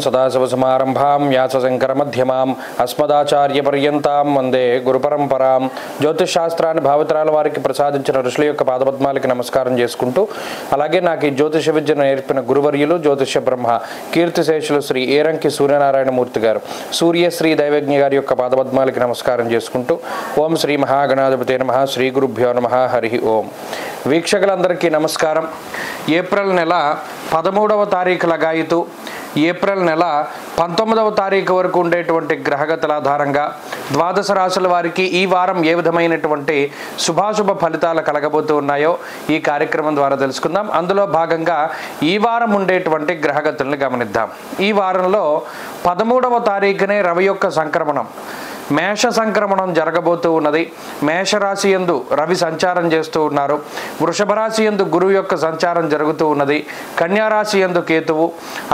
సదాశివసమారంభాం వ్యాసశంకరమధ్యమాం అస్మదాచార్యపర్యంతాం వందే గురుపరంపరాం. జ్యోతిషశాస్త్రాన్ని భావితరాల వారికి ప్రసాదించిన ఋషుల యొక్క పాదపద్మాలకి నమస్కారం చేసుకుంటూ, అలాగే నాకు ఈ జ్యోతిష విద్యను నేర్పిన గురువర్యులు జ్యోతిష బ్రహ్మ కీర్తిశేషులు శ్రీ ఏరంకి సూర్యనారాయణమూర్తి గారు, సూర్యశ్రీ దైవజ్ఞ గారి యొక్క పాదపద్మాలకి నమస్కారం చేసుకుంటూ, ఓం శ్రీ మహాగణాధిపతే నమః, శ్రీ గురుభ్యో నమః, హరి ఓం. వీక్షకులందరికీ నమస్కారం. ఏప్రిల్ నెల 13వ తారీఖు లగాయితూ ఏప్రిల్ నెల 19వ తారీఖు వరకు ఉండేటువంటి గ్రహగతుల ఆధారంగా ద్వాదశ రాశుల వారికి ఈ వారం ఏ విధమైనటువంటి శుభాశుభ ఫలితాలు కలగబోతూ ఉన్నాయో ఈ కార్యక్రమం ద్వారా తెలుసుకుందాం. అందులో భాగంగా ఈ వారం ఉండేటువంటి గ్రహగతుల్ని గమనిద్దాం. ఈ వారంలో 13వ తారీఖునే రవి యొక్క సంక్రమణం, మేష సంక్రమణం జరగబోతూ ఉన్నది. మేషరాశి యందు రవి సంచారం చేస్తూ ఉన్నారు. వృషభ రాశి యందు గురువు యొక్క సంచారం జరుగుతూ ఉన్నది. కన్యారాశి యందు కేతువు,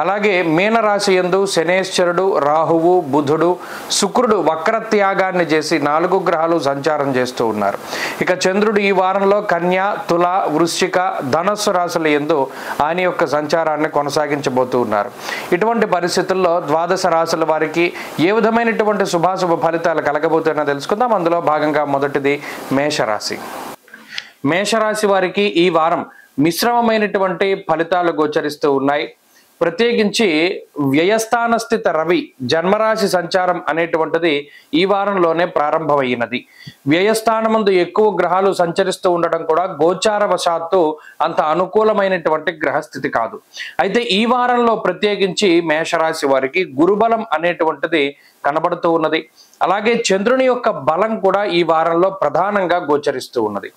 అలాగే మీనరాశి యందు శనేశ్వరుడు, రాహువు, బుధుడు, శుక్రుడు వక్రత్యాగాన్ని చేసి 4 గ్రహాలు సంచారం చేస్తూ ఉన్నారు. ఇక చంద్రుడు ఈ వారంలో కన్యా, తుల, వృశ్చిక, ధనస్సు రాశుల యందు ఆయన యొక్క సంచారాన్ని కొనసాగించబోతూ ఉన్నారు. ఇటువంటి పరిస్థితుల్లో ద్వాదశ రాశుల వారికి ఏ విధమైనటువంటి శుభాశుభ ఫలితాలు కలగబోతున్నా తెలుసుకుందాం. అందులో భాగంగా మొదటిది మేషరాశి. మేషరాశి వారికి ఈ వారం మిశ్రమమైనటువంటి ఫలితాలు గోచరిస్తూ ఉన్నాయి. ప్రత్యేకించి వ్యయస్థాన స్థిత రవి జన్మరాశి సంచారం అనేటువంటిది ఈ వారంలోనే ప్రారంభమైనది. వ్యయస్థానమందు ఎక్కువ గ్రహాలు సంచరిస్తూ ఉండడం కూడా గోచారవశాత్తు అంత అనుకూలమైనటువంటి గ్రహస్థితి కాదు. అయితే ఈ వారంలో ప్రత్యేకించి మేషరాశి వారికి గురుబలం అనేటువంటిది కనబడుతూ ఉన్నది. అలాగే చంద్రుని యొక్క బలం కూడా ఈ వారంలో ప్రధానంగా గోచరిస్తూ ఉన్నది.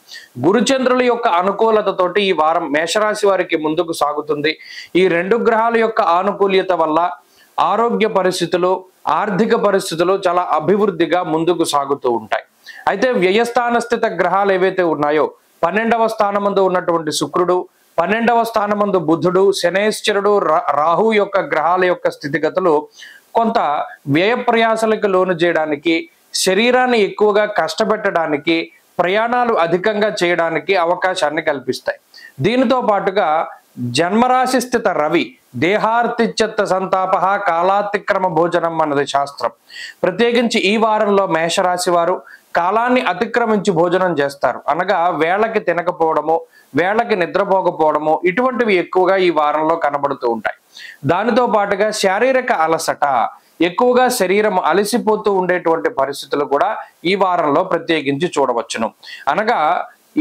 గురుచంద్రుల యొక్క అనుకూలతతోటి ఈ వారం మేషరాశి వారికి ముందుకు సాగుతుంది. ఈ 2 గ్రహాల యొక్క ఆనుకూల్యత వల్ల ఆరోగ్య పరిస్థితులు, ఆర్థిక పరిస్థితులు చాలా అభివృద్ధిగా ముందుకు సాగుతూ ఉంటాయి. అయితే వ్యయస్థాన స్థిత గ్రహాలు ఏవైతే ఉన్నాయో 12వ స్థానమందు ఉన్నటువంటి శుక్రుడు, 12వ స్థానమందు బుధుడు, శనేశ్వరుడు, రాహు యొక్క గ్రహాల యొక్క స్థితిగతులు కొంత వ్యయ ప్రయాసలకు లోను చేయడానికి, శరీరాన్ని ఎక్కువగా కష్టపెట్టడానికి, ప్రయాణాలు అధికంగా చేయడానికి అవకాశాన్ని కల్పిస్తాయి. దీనితో పాటుగా జన్మరాశి స్థిత రవి దేహార్తిచ్చత్త సంతాప కాలాతిక్రమ భోజనం అన్నది శాస్త్రం. ప్రత్యేకించి ఈ వారంలో మేషరాశి వారు కాలాన్ని అతిక్రమించి భోజనం చేస్తారు. అనగా వేళకి తినకపోవడము, వేళకి నిద్రపోకపోవడము ఇటువంటివి ఎక్కువగా ఈ వారంలో కనబడుతూ ఉంటాయి. దానితో పాటుగా శారీరక అలసట, ఎక్కువగా శరీరం అలసిపోతూ ఉండేటువంటి పరిస్థితులు కూడా ఈ వారంలో ప్రత్యేకించి చూడవచ్చును. అనగా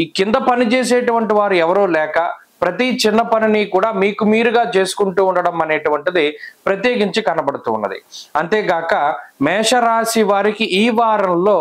ఈ కింద పని చేసేటువంటి వారు ఎవరూ లేక ప్రతి చిన్న పనిని కూడా మీకు మీరుగా చేసుకుంటూ ఉండడం అనేటువంటిది ప్రత్యేకించి కనబడుతూ ఉన్నది. అంతేగాక మేషరాశి వారికి ఈ వారంలో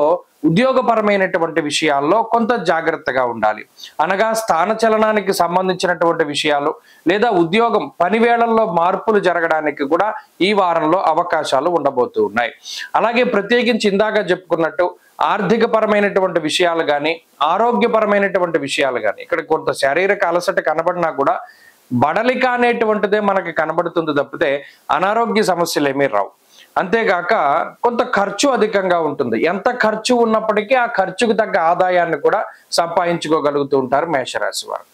ఉద్యోగపరమైనటువంటి విషయాల్లో కొంత జాగ్రత్తగా ఉండాలి. అనగా స్థానచలనానికి సంబంధించినటువంటి విషయాలు లేదా ఉద్యోగం పని వేళల్లో మార్పులు జరగడానికి కూడా ఈ వారంలో అవకాశాలు ఉండబోతూ ఉన్నాయి. అలాగే ప్రత్యేకించి ఇందాక చెప్పుకున్నట్టు ఆర్థిక పరమైనటువంటి విషయాలు కానీ, ఆరోగ్యపరమైనటువంటి విషయాలు కానీ, ఇక్కడ కొంత శారీరక అలసట కనబడినా కూడా బడలిక అనేటువంటిదే మనకి కనబడుతుంది తప్పితే అనారోగ్య సమస్యలు ఏమీ రావు. అంతేగాక కొంత ఖర్చు అధికంగా ఉంటుంది. ఎంత ఖర్చు ఉన్నప్పటికీ ఆ ఖర్చుకు తగ్గ ఆదాయాన్ని కూడా సంపాదించుకోగలుగుతూ ఉంటారు మేషరాశి వారు.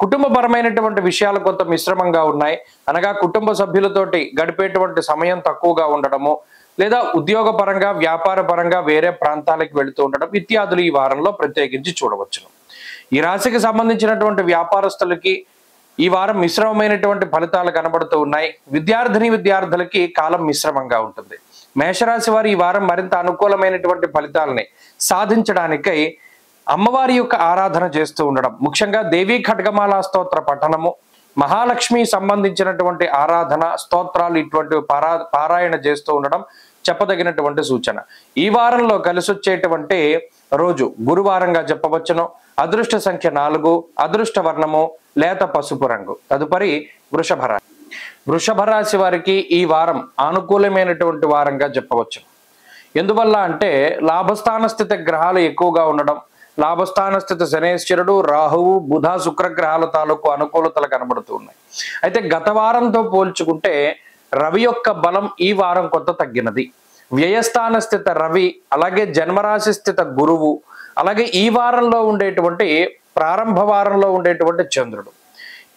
కుటుంబపరమైనటువంటి విషయాలు కొంత మిశ్రమంగా ఉన్నాయి. అనగా కుటుంబ సభ్యులతోటి గడిపేటువంటి సమయం తక్కువగా ఉండడము, లేదా ఉద్యోగ పరంగా, వ్యాపార పరంగా వేరే ప్రాంతాలకు వెళుతూ ఉండడం ఇత్యాదులు ఈ వారంలో ప్రత్యేకించి చూడవచ్చును. ఈ రాశికి సంబంధించినటువంటి వ్యాపారస్తులకి ఈ వారం మిశ్రమమైనటువంటి ఫలితాలు కనబడుతూ ఉన్నాయి. విద్యార్థులకి కాలం మిశ్రమంగా ఉంటుంది. మేషరాశి వారు ఈ వారం మరింత అనుకూలమైనటువంటి ఫలితాలని సాధించడానికై అమ్మవారి యొక్క ఆరాధన చేస్తూ ఉండడం, ముఖ్యంగా దేవీ ఖడ్గమాల స్తోత్ర పఠనము, మహాలక్ష్మి సంబంధించినటువంటి ఆరాధన స్తోత్రాలు ఇటువంటి పారాయణ చేస్తూ ఉండడం చెప్పదగినటువంటి సూచన. ఈ వారంలో కలిసి వచ్చేటువంటి రోజు గురువారంగా చెప్పవచ్చును. అదృష్ట సంఖ్య 4, అదృష్ట వర్ణము లేత పసుపు రంగు. తదుపరి వృషభ రాశి. వృషభ రాశి వారికి ఈ వారం అనుకూలమైనటువంటి వారంగా చెప్పవచ్చు. ఎందువల్ల అంటే లాభస్థాన స్థిత గ్రహాలు ఎక్కువగా ఉండడం, లాభస్థాన స్థిత శనేశ్వరుడు, రాహువు, బుధ, శుక్ర గ్రహాల తాలూకు అనుకూలతలు కనబడుతూ ఉన్నాయి. అయితే గత వారంతో పోల్చుకుంటే రవి యొక్క బలం ఈ వారం కొంత తగ్గినది. వ్యయస్థాన స్థిత రవి, అలాగే జన్మరాశి స్థిత గురువు, అలాగే ఈ వారంలో ఉండేటువంటి ప్రారంభ వారంలో ఉండేటువంటి చంద్రుడు,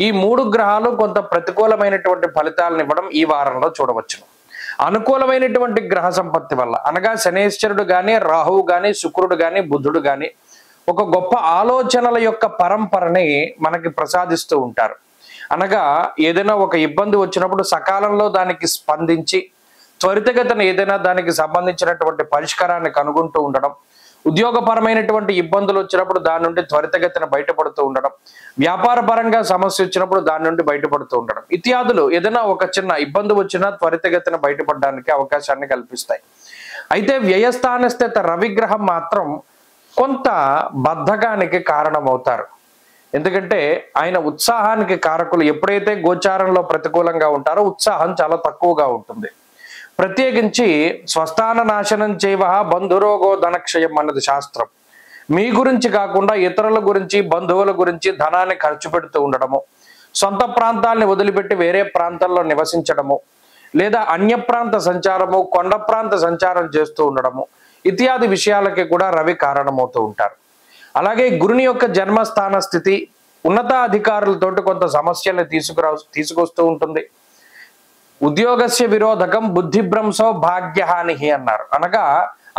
ఈ 3 గ్రహాలు కొంత ప్రతికూలమైనటువంటి ఫలితాలను ఇవ్వడం ఈ వారంలో చూడవచ్చును. అనుకూలమైనటువంటి గ్రహ సంపత్తి వల్ల, అనగా శనేశ్వరుడు కానీ, రాహువు కానీ, శుక్రుడు కానీ, బుధుడు కానీ ఒక గొప్ప ఆలోచనల యొక్క పరంపరని మనకి ప్రసాదిస్తూ ఉంటారు. అనగా ఏదైనా ఒక ఇబ్బంది వచ్చినప్పుడు సకాలంలో దానికి స్పందించి త్వరితగతిన ఏదైనా దానికి సంబంధించినటువంటి పరిష్కారాన్ని కనుగొంటూ ఉండడం, ఉద్యోగపరమైనటువంటి ఇబ్బందులు వచ్చినప్పుడు దాని నుండి త్వరితగతిన బయటపడుతూ ఉండడం, వ్యాపార పరంగా సమస్య వచ్చినప్పుడు దాని నుండి బయటపడుతూ ఉండడం ఇత్యాదులు ఏదైనా ఒక చిన్న ఇబ్బంది వచ్చినా త్వరితగతిన బయటపడడానికి అవకాశాన్ని కల్పిస్తాయి. అయితే వ్యయస్థాన స్థిత రవిగ్రహం మాత్రం కొంత బద్ధకానికి కారణమవుతారు. ఎందుకంటే ఆయన ఉత్సాహానికి కారకులు. ఎప్పుడైతే గోచారంలో ప్రతికూలంగా ఉంటారో ఉత్సాహం చాలా తక్కువగా ఉంటుంది. ప్రత్యేకించి స్వస్థాన నాశనం చేయవ బంధురోగో ధనక్షయం అన్నది శాస్త్రం. మీ గురించి కాకుండా ఇతరుల గురించి, బంధువుల గురించి ధనాన్ని ఖర్చు పెడుతూ ఉండడము, సొంత ప్రాంతాలని వదిలిపెట్టి వేరే ప్రాంతాల్లో నివసించడము, లేదా అన్య ప్రాంత సంచారము, కొండ ప్రాంత సంచారం చేస్తూ ఉండడము ఇత్యాది విషయాలకి కూడా రవి కారణమవుతూ ఉంటారు. అలాగే గురుని యొక్క జన్మస్థాన స్థితి ఉన్నతాధికారులతోటి కొంత సమస్యల్ని తీసుకొస్తూ ఉంటుంది. ఉద్యోగస్య విరోధకం బుద్ధిభ్రంశో భాగ్యహాని అన్నారు. అనగా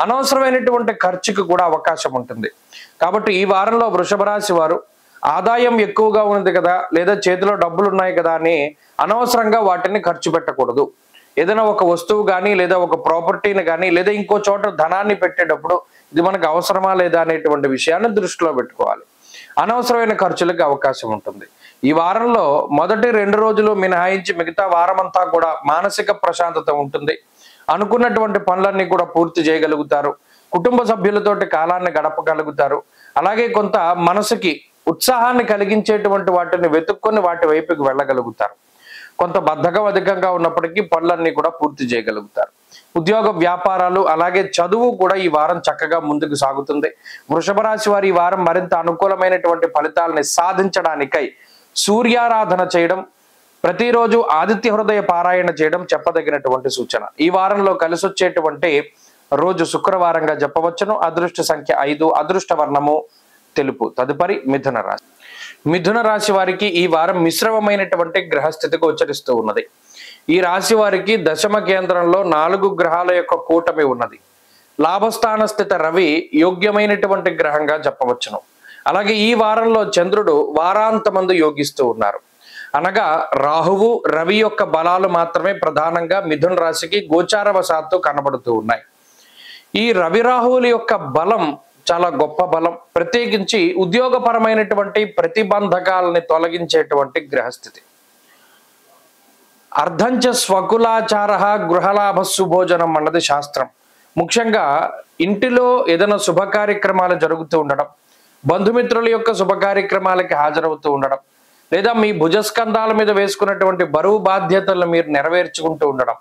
అనవసరమైనటువంటి ఖర్చుకు కూడా అవకాశం ఉంటుంది. కాబట్టి ఈ వారంలో వృషభ రాశి వారు ఆదాయం ఎక్కువగా ఉంది కదా, లేదా చేతిలో డబ్బులు ఉన్నాయి కదా అని అనవసరంగా వాటిని ఖర్చు పెట్టకూడదు. ఏదైనా ఒక వస్తువు కానీ, లేదా ఒక ప్రాపర్టీని కానీ, లేదా ఇంకో చోట ధనాన్ని పెట్టేటప్పుడు ఇది మనకు అవసరమా లేదా అనేటువంటి విషయాన్ని దృష్టిలో పెట్టుకోవాలి. అనవసరమైన ఖర్చులకు అవకాశం ఉంటుంది. ఈ వారంలో మొదటి 2 రోజులు మినహాయించి మిగతా వారమంతా కూడా మానసిక ప్రశాంతత ఉంటుంది. అనుకున్నటువంటి పనులన్నీ కూడా పూర్తి చేయగలుగుతారు. కుటుంబ సభ్యులతోటి కాలాన్ని గడపగలుగుతారు. అలాగే కొంత మనసుకి ఉత్సాహాన్ని కలిగించేటువంటి వాటిని వెతుక్కొని వాటి వైపుకి వెళ్ళగలుగుతారు. కొంత బద్ధకం అధికంగా ఉన్నప్పటికీ పనులన్నీ కూడా పూర్తి చేయగలుగుతారు. ఉద్యోగ వ్యాపారాలు అలాగే చదువు కూడా ఈ వారం చక్కగా ముందుకు సాగుతుంది. వృషభ రాశి వారు ఈ వారం మరింత అనుకూలమైనటువంటి ఫలితాలని సాధించడానికై సూర్యారాధన చేయడం, ప్రతిరోజు ఆదిత్య హృదయ పారాయణ చేయడం చెప్పదగినటువంటి సూచన. ఈ వారంలో కలిసి వచ్చేటువంటి రోజు శుక్రవారంగా చెప్పవచ్చును. అదృష్ట సంఖ్య 5, అదృష్ట వర్ణము తెలుపు. తదుపరి మిథున రాశి. మిథున రాశి వారికి ఈ వారం మిశ్రమమైనటువంటి గ్రహస్థితి గోచరిస్తూ ఉన్నది. ఈ రాశి వారికి దశమ కేంద్రంలో 4 గ్రహాల యొక్క కూటమి ఉన్నది. లాభస్థాన స్థిత రవి యోగ్యమైనటువంటి గ్రహంగా చెప్పవచ్చును. అలాగే ఈ వారంలో చంద్రుడు వారాంతమందు యోగిస్తూ ఉన్నారు. అనగా రాహువు, రవి యొక్క బలాలు మాత్రమే ప్రధానంగా మిథున రాశికి గోచారవశాత్తు కనబడుతూ ఉన్నాయి. ఈ రవి రాహువుల యొక్క బలం చాలా గొప్ప బలం. ప్రత్యేకించి ఉద్యోగపరమైనటువంటి ప్రతిబంధకాలని తొలగించేటువంటి గ్రహస్థితి. అర్ధంచ స్వకులాచార గృహలాభ సుభోజనం అన్నది శాస్త్రం. ముఖ్యంగా ఇంటిలో ఏదైనా శుభ కార్యక్రమాలు జరుగుతూ ఉండడం, బంధుమిత్రుల యొక్క శుభ కార్యక్రమాలకి హాజరవుతూ ఉండడం, లేదా మీ భుజస్కంధాల మీద వేసుకున్నటువంటి బరువు బాధ్యతలను మీరు నెరవేర్చుకుంటూ ఉండడం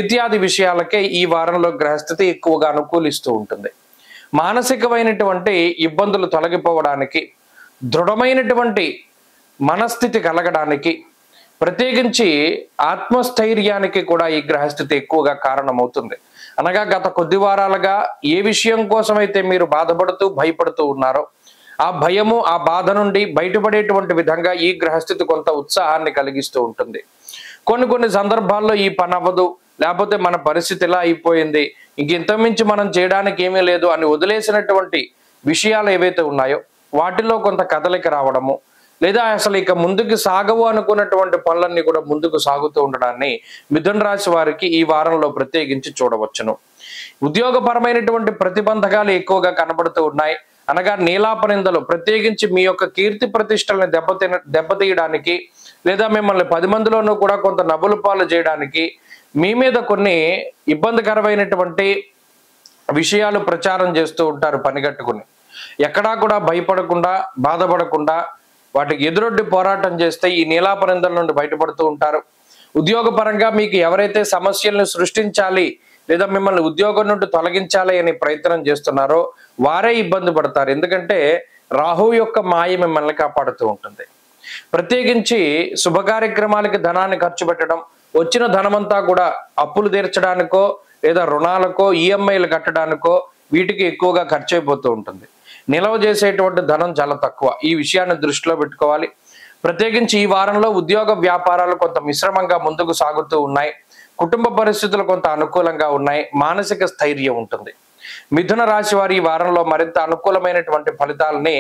ఇత్యాది విషయాలకే ఈ వారంలో గ్రహస్థితి ఎక్కువగా అనుకూలిస్తూ ఉంటుంది. మానసికమైనటువంటి ఇబ్బందులు తొలగిపోవడానికి, దృఢమైనటువంటి మనస్థితి కలగడానికి, ప్రత్యేకించి ఆత్మస్థైర్యానికి కూడా ఈ గ్రహస్థితి ఎక్కువగా కారణమవుతుంది. అనగా గత కొద్ది వారాలుగా ఏ విషయం కోసమైతే మీరు బాధపడుతూ భయపడుతూ ఉన్నారో ఆ భయము, ఆ బాధ నుండి బయటపడేటువంటి విధంగా ఈ గ్రహస్థితి కొంత ఉత్సాహాన్ని కలిగిస్తూ ఉంటుంది. కొన్ని సందర్భాల్లో ఈ పని అవ్వదు, లేకపోతే మన పరిస్థితి ఇలా అయిపోయింది, ఇంక ఇంతకుమించి మనం చేయడానికి ఏమీ లేదు అని వదిలేసినటువంటి విషయాలు ఏవైతే ఉన్నాయో వాటిలో కొంత కదలిక రావడము, లేదా అసలు ఇక ముందుకు సాగవు అనుకున్నటువంటి పనులన్నీ కూడా ముందుకు సాగుతూ ఉండడాన్ని మిథున రాశి వారికి ఈ వారంలో ప్రత్యేకించి చూడవచ్చును. ఉద్యోగపరమైనటువంటి ప్రతిబంధకాలు ఎక్కువగా కనబడుతూ ఉన్నాయి. అనగా నీలాపనిందలు, ప్రత్యేకించి మీ యొక్క కీర్తి ప్రతిష్టలను దెబ్బతీయడానికి, లేదా మిమ్మల్ని 10 మందిలోనూ కూడా కొంత నవ్వుల పాలు చేయడానికి మీ మీద కొన్ని ఇబ్బందికరమైనటువంటి విషయాలు ప్రచారం చేస్తూ ఉంటారు. పనిగట్టుకుని ఎక్కడా కూడా భయపడకుండా, బాధపడకుండా వాటికి ఎదురొడ్డి పోరాటం చేస్తే ఈ నీలాపనిందల నుండి బయటపడుతూ ఉంటారు. ఉద్యోగపరంగా మీకు ఎవరైతే సమస్యలను సృష్టించాలి లేదా మిమ్మల్ని ఉద్యోగం నుండి తొలగించాలి అని ప్రయత్నం చేస్తున్నారో వారే ఇబ్బంది పడతారు. ఎందుకంటే రాహు యొక్క మాయ మిమ్మల్ని కాపాడుతూ ఉంటుంది. ప్రత్యేకించి శుభ కార్యక్రమాలకి ధనాన్ని ఖర్చు పెట్టడం, వచ్చిన ధనమంతా కూడా అప్పులు తీర్చడానికో లేదా రుణాలకో ఈఎంఐలు కట్టడానికో వీటికి ఎక్కువగా ఖర్చు అయిపోతూ ఉంటుంది. నిల్వ చేసేటువంటి ధనం చాలా తక్కువ. ఈ విషయాన్ని దృష్టిలో పెట్టుకోవాలి. ప్రత్యేకించి ఈ వారంలో ఉద్యోగ వ్యాపారాలు కొంత మిశ్రమంగా ముందుకు సాగుతూ ఉన్నాయి. కుటుంబ పరిస్థితులు కొంత అనుకూలంగా ఉన్నాయి, మానసిక స్థైర్యం ఉంటుంది. మిథున రాశి వారి ఈ వారంలో మరింత అనుకూలమైనటువంటి ఫలితాలని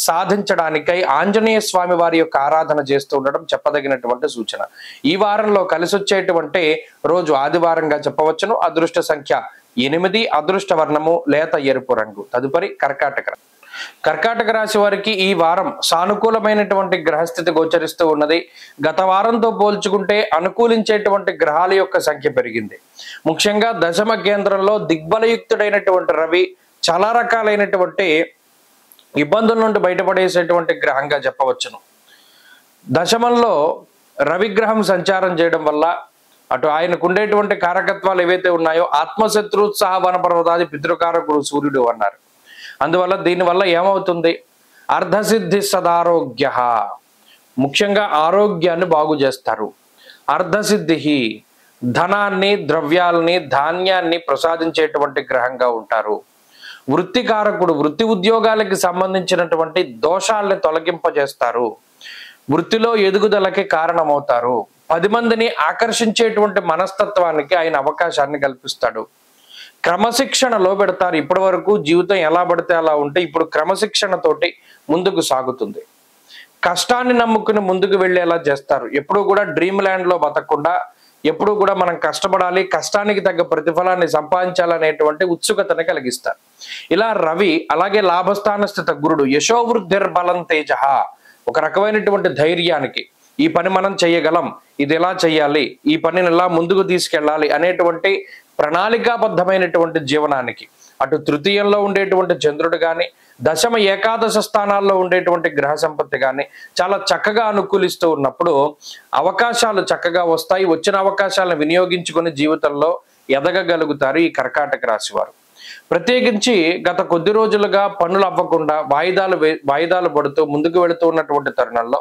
సాధించడానికై ఆంజనేయ స్వామి వారి యొక్క ఆరాధన చేస్తూ ఉండడం చెప్పదగినటువంటి సూచన. ఈ వారంలో కలిసి వచ్చేటువంటి రోజు ఆదివారంగా చెప్పవచ్చును. అదృష్ట సంఖ్య 8, అదృష్ట వర్ణము లేత ఎరుపు రంగు. తదుపరి కర్కాటక రాశి వారికి ఈ వారం సానుకూలమైనటువంటి గ్రహస్థితి గోచరిస్తూ ఉన్నది. గత వారంతో పోల్చుకుంటే అనుకూలించేటువంటి గ్రహాల యొక్క సంఖ్య పెరిగింది. ముఖ్యంగా దశమ కేంద్రంలో దిగ్బలయుక్తుడైనటువంటి రవి చాలా రకాలైనటువంటి ఇబ్బందుల నుండి బయటపడేసేటువంటి గ్రహంగా చెప్పవచ్చును. దశమంలో రవిగ్రహం సంచారం చేయడం వల్ల అటు ఆయనకు ఉండేటువంటి కారకత్వాలు ఏవైతే ఉన్నాయో ఆత్మశత్రుత్సాహ వనపర్వతాది పితృకారకుడు సూర్యుడు అన్నారు. అందువల్ల దీనివల్ల ఏమవుతుంది, అర్ధసిద్ధి సదారోగ్య, ముఖ్యంగా ఆరోగ్యాన్ని బాగు చేస్తారు. అర్ధసిద్ధి ధనాన్ని, ద్రవ్యాలని, ధాన్యాన్ని ప్రసాదించేటువంటి గ్రహంగా ఉంటారు. వృత్తికారకుడు వృత్తి ఉద్యోగాలకి సంబంధించినటువంటి దోషాలని తొలగింపజేస్తారు. వృత్తిలో ఎదుగుదలకి కారణమవుతారు. 10 మందిని ఆకర్షించేటువంటి మనస్తత్వానికి ఆయన అవకాశాన్ని కల్పిస్తాడు. క్రమశిక్షణలో పెడతారు. ఇప్పటి వరకు జీవితం ఎలా పడితే అలా ఉంటే ఇప్పుడు క్రమశిక్షణతోటి ముందుకు సాగుతుంది. కష్టాన్ని నమ్ముకుని ముందుకు వెళ్ళేలా చేస్తారు. ఎప్పుడు కూడా డ్రీమ్ ల్యాండ్ లో బతకకుండా ఎప్పుడు కూడా మనం కష్టపడాలి, కష్టానికి తగ్గ ప్రతిఫలాన్ని సంపాదించాలనేటువంటి ఉత్సుకతని కలిగిస్తారు. ఇలా రవి, అలాగే లాభస్థాన స్థిత గురుడు యశోవృద్ధిర్బలం తేజ, ఒక రకమైనటువంటి ధైర్యానికి ఈ పని మనం చేయగలం, ఇది ఎలా చేయాలి, ఈ పనిని ఎలా ముందుకు తీసుకెళ్ళాలి అనేటువంటి ప్రణాళికాబద్ధమైనటువంటి జీవనానికి అటు తృతీయంలో ఉండేటువంటి చంద్రుడు కానీ, దశమ ఏకాదశ స్థానాల్లో ఉండేటువంటి గ్రహ సంపత్తి కానీ చాలా చక్కగా అనుకూలిస్తూ ఉన్నప్పుడు అవకాశాలు చక్కగా వస్తాయి. వచ్చిన అవకాశాలను వినియోగించుకొని జీవితంలో ఎదగగలుగుతారు ఈ కర్కాటక రాశి వారు. ప్రత్యేకించి గత కొద్ది రోజులుగా పనులు అవ్వకుండా వాయిదాలు పడుతూ ముందుకు వెళుతూ ఉన్నటువంటి తరుణంలో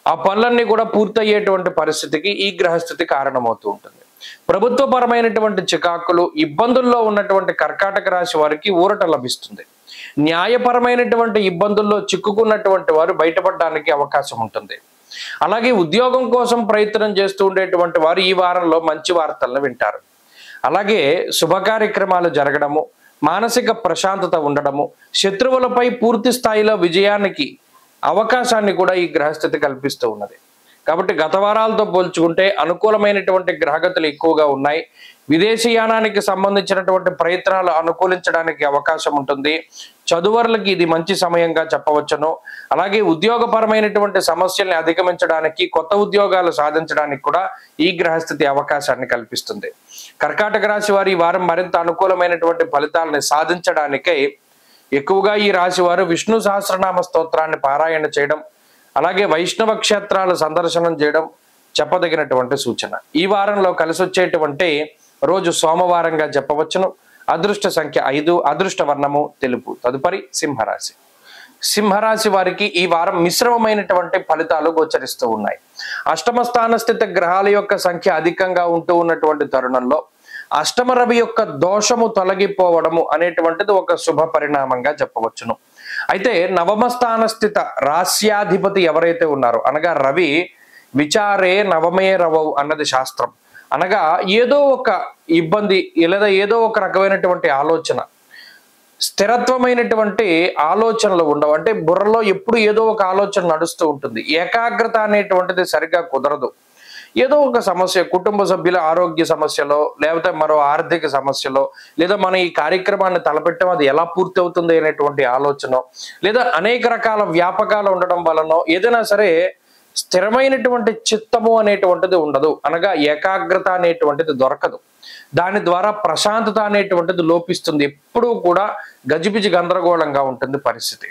ఆ పనులన్నీ కూడా పూర్తయ్యేటువంటి పరిస్థితికి ఈ గ్రహస్థితి కారణమవుతూ ఉంటుంది. ప్రభుత్వపరమైనటువంటి చికాకులు, ఇబ్బందుల్లో ఉన్నటువంటి కర్కాటక రాశి వారికి ఊరట లభిస్తుంది. న్యాయపరమైనటువంటి ఇబ్బందుల్లో చిక్కుకున్నటువంటి వారు బయటపడడానికి అవకాశం ఉంటుంది. అలాగే ఉద్యోగం కోసం ప్రయత్నం చేస్తూ ఉండేటువంటి వారు ఈ వారంలో మంచి వార్తలను వింటారు. అలాగే శుభ కార్యక్రమాలు జరగడము, మానసిక ప్రశాంతత ఉండడము, శత్రువులపై పూర్తి స్థాయిలో విజయానికి అవకాశాన్ని కూడా ఈ గ్రహస్థితి కల్పిస్తూ ఉన్నది. కాబట్టి గత వారాలతో పోల్చుకుంటే అనుకూలమైనటువంటి గ్రహగతులు ఎక్కువగా ఉన్నాయి. విదేశీయానానికి సంబంధించినటువంటి ప్రయత్నాలు అనుకూలించడానికి అవకాశం ఉంటుంది. చదువర్లకి ఇది మంచి సమయంగా చెప్పవచ్చును. అలాగే ఉద్యోగపరమైనటువంటి సమస్యల్ని అధిగమించడానికి, కొత్త ఉద్యోగాలు సాధించడానికి కూడా ఈ గ్రహస్థితి అవకాశాన్ని కల్పిస్తుంది. కర్కాటక రాశి వారి ఈ వారం మరింత అనుకూలమైనటువంటి ఫలితాలని సాధించడానికై ఎక్కువగా ఈ రాశి వారు విష్ణు సహస్రనామ స్తోత్రాన్ని పారాయణ చేయడం, అలాగే వైష్ణవ క్షేత్రాలు సందర్శనం చేయడం చెప్పదగినటువంటి సూచన. ఈ వారంలో కలిసి వచ్చేటువంటి రోజు సోమవారంగా చెప్పవచ్చును. అదృష్ట సంఖ్య 5, అదృష్ట వర్ణము తెలుపు. తదుపరి సింహరాశి వారికి ఈ వారం మిశ్రమమైనటువంటి ఫలితాలు గోచరిస్తూ ఉన్నాయి. అష్టమ స్థాన స్థిత గ్రహాల యొక్క సంఖ్య అధికంగా ఉంటూ ఉన్నటువంటి తరుణంలో అష్టమ రవి యొక్క దోషము తొలగిపోవడము అనేటువంటిది ఒక శుభ పరిణామంగా చెప్పవచ్చును. అయితే నవమ స్థాన స్థిత రాస్యాధిపతి ఎవరైతే ఉన్నారో, అనగా రవి విచారే నవమే రవవు అన్నది శాస్త్రం. అనగా ఏదో ఒక ఇబ్బంది లేదా ఏదో ఒక రకమైనటువంటి ఆలోచన, స్థిరత్వమైనటువంటి ఆలోచనలు ఉండవు. అంటే బుర్రలో ఎప్పుడు ఏదో ఒక ఆలోచన నడుస్తూ ఉంటుంది. ఏకాగ్రత అనేటువంటిది సరిగ్గా కుదరదు. ఏదో ఒక సమస్య, కుటుంబ సభ్యుల ఆరోగ్య సమస్యలో, లేకపోతే మరో ఆర్థిక సమస్యలో, లేదా మనం ఈ కార్యక్రమాన్ని తలపెట్టడం అది ఎలా పూర్తి అవుతుంది అనేటువంటి ఆలోచన, లేదా అనేక రకాల వ్యాపకాలు ఉండడం వలన ఏదైనా సరే స్థిరమైనటువంటి చిత్తము అనేటువంటిది ఉండదు. అనగా ఏకాగ్రత అనేటువంటిది దొరకదు. దాని ద్వారా ప్రశాంతత అనేటువంటిది లోపిస్తుంది. ఎప్పుడూ కూడా గజిబిజి గందరగోళంగా ఉంటుంది పరిస్థితి.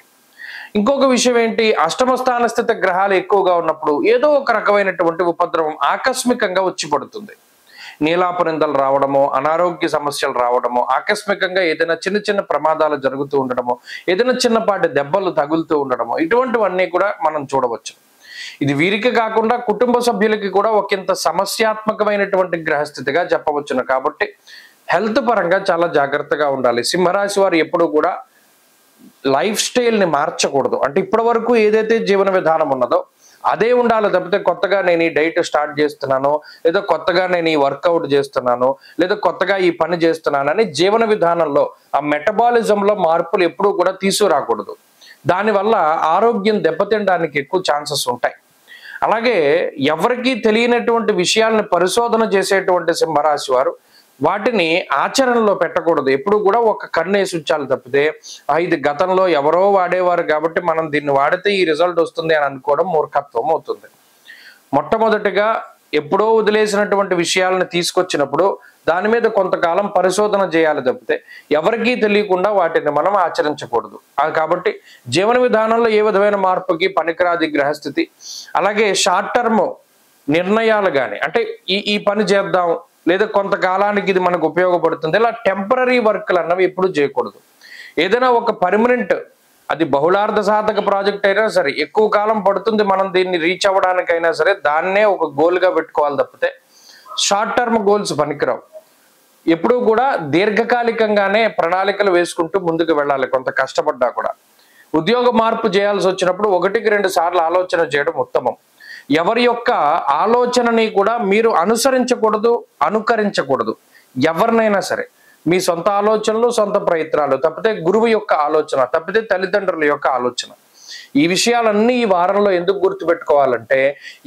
ఇంకొక విషయం ఏంటి, అష్టమ స్థాన స్థిత గ్రహాలు ఎక్కువగా ఉన్నప్పుడు ఏదో ఒక రకమైనటువంటి ఉపద్రవం ఆకస్మికంగా వచ్చి పడుతుంది. నీలాపనిందలు రావడమో, అనారోగ్య సమస్యలు రావడమో, ఆకస్మికంగా ఏదైనా చిన్న చిన్న ప్రమాదాలు జరుగుతూ ఉండడమో, ఏదైనా చిన్నపాటి దెబ్బలు తగులుతూ ఉండడమో, ఇటువంటివన్నీ కూడా మనం చూడవచ్చు. ఇది వీరికి కాకుండా కుటుంబ సభ్యులకి కూడా ఒకంత సమస్యాత్మకమైనటువంటి గ్రహస్థితిగా చెప్పవచ్చును. కాబట్టి హెల్త్ పరంగా చాలా జాగ్రత్తగా ఉండాలి. సింహరాశి వారు ఎప్పుడు కూడా లైఫ్ స్టైల్ని మార్చకూడదు. అంటే ఇప్పటి వరకు ఏదైతే జీవన విధానం ఉన్నదో అదే ఉండాలి తప్పితే కొత్తగా నేను ఈ డైట్ స్టార్ట్ చేస్తున్నాను, లేదా కొత్తగా నేను ఈ వర్కౌట్ చేస్తున్నాను, లేదా కొత్తగా ఈ పని చేస్తున్నాను అని జీవన విధానంలో ఆ మెటబాలిజంలో మార్పులు ఎప్పుడూ కూడా తీసుకురాకూడదు. దానివల్ల ఆరోగ్యం దెబ్బతినడానికి ఎక్కువ ఛాన్సెస్ ఉంటాయి. అలాగే ఎవరికీ తెలియనటువంటి విషయాలను పరిశోధన చేసేటువంటి సింహరాశి వారు వాటిని ఆచరణలో పెట్టకూడదు. ఎప్పుడు కూడా ఒక కన్నేసి ఉంచాలి తప్పితే ఇది గతంలో ఎవరో వాడేవారు కాబట్టి మనం దీన్ని వాడితే ఈ రిజల్ట్ వస్తుంది అని అనుకోవడం మూర్ఖత్వం అవుతుంది. మొట్టమొదటిగా ఎప్పుడో వదిలేసినటువంటి విషయాలను తీసుకొచ్చినప్పుడు దాని మీద కొంతకాలం పరిశోధన చేయాలి తప్పితే ఎవరికీ తెలియకుండా వాటిని మనం ఆచరించకూడదు. కాబట్టి జీవన విధానంలో ఏ విధమైన మార్పుకి పనికిరాది గ్రహస్థితి. అలాగే షార్ట్ టర్మ్ నిర్ణయాలు కానీ, అంటే ఈ పని చేద్దాం లేదా కొంతకాలానికి ఇది మనకు ఉపయోగపడుతుంది, ఇలా టెంపరీ వర్క్లు అన్నవి ఎప్పుడు చేయకూడదు. ఏదైనా ఒక పర్మనెంట్, అది బహుళార్థ సాధక ప్రాజెక్ట్ అయినా సరే, ఎక్కువ కాలం పడుతుంది మనం దీన్ని రీచ్ అవ్వడానికైనా సరే, దాన్నే ఒక గోల్గా పెట్టుకోవాలి తప్పితే షార్ట్ టర్మ్ గోల్స్ పనికిరావు. ఎప్పుడూ కూడా దీర్ఘకాలికంగానే ప్రణాళికలు వేసుకుంటూ ముందుకు వెళ్ళాలి. కొంత కష్టపడ్డా కూడా ఉద్యోగ మార్పు చేయాల్సి వచ్చినప్పుడు 1-2 సార్లు ఆలోచన చేయడం ఉత్తమం. ఎవరి యొక్క ఆలోచనని కూడా మీరు అనుసరించకూడదు, అనుకరించకూడదు. ఎవరినైనా సరే మీ సొంత ఆలోచనలు, సొంత ప్రయత్నాలు తప్పితే గురువు యొక్క ఆలోచన, తప్పితే తల్లిదండ్రుల యొక్క ఆలోచన. ఈ విషయాలన్నీ ఈ వారంలో ఎందుకు గుర్తుపెట్టుకోవాలంటే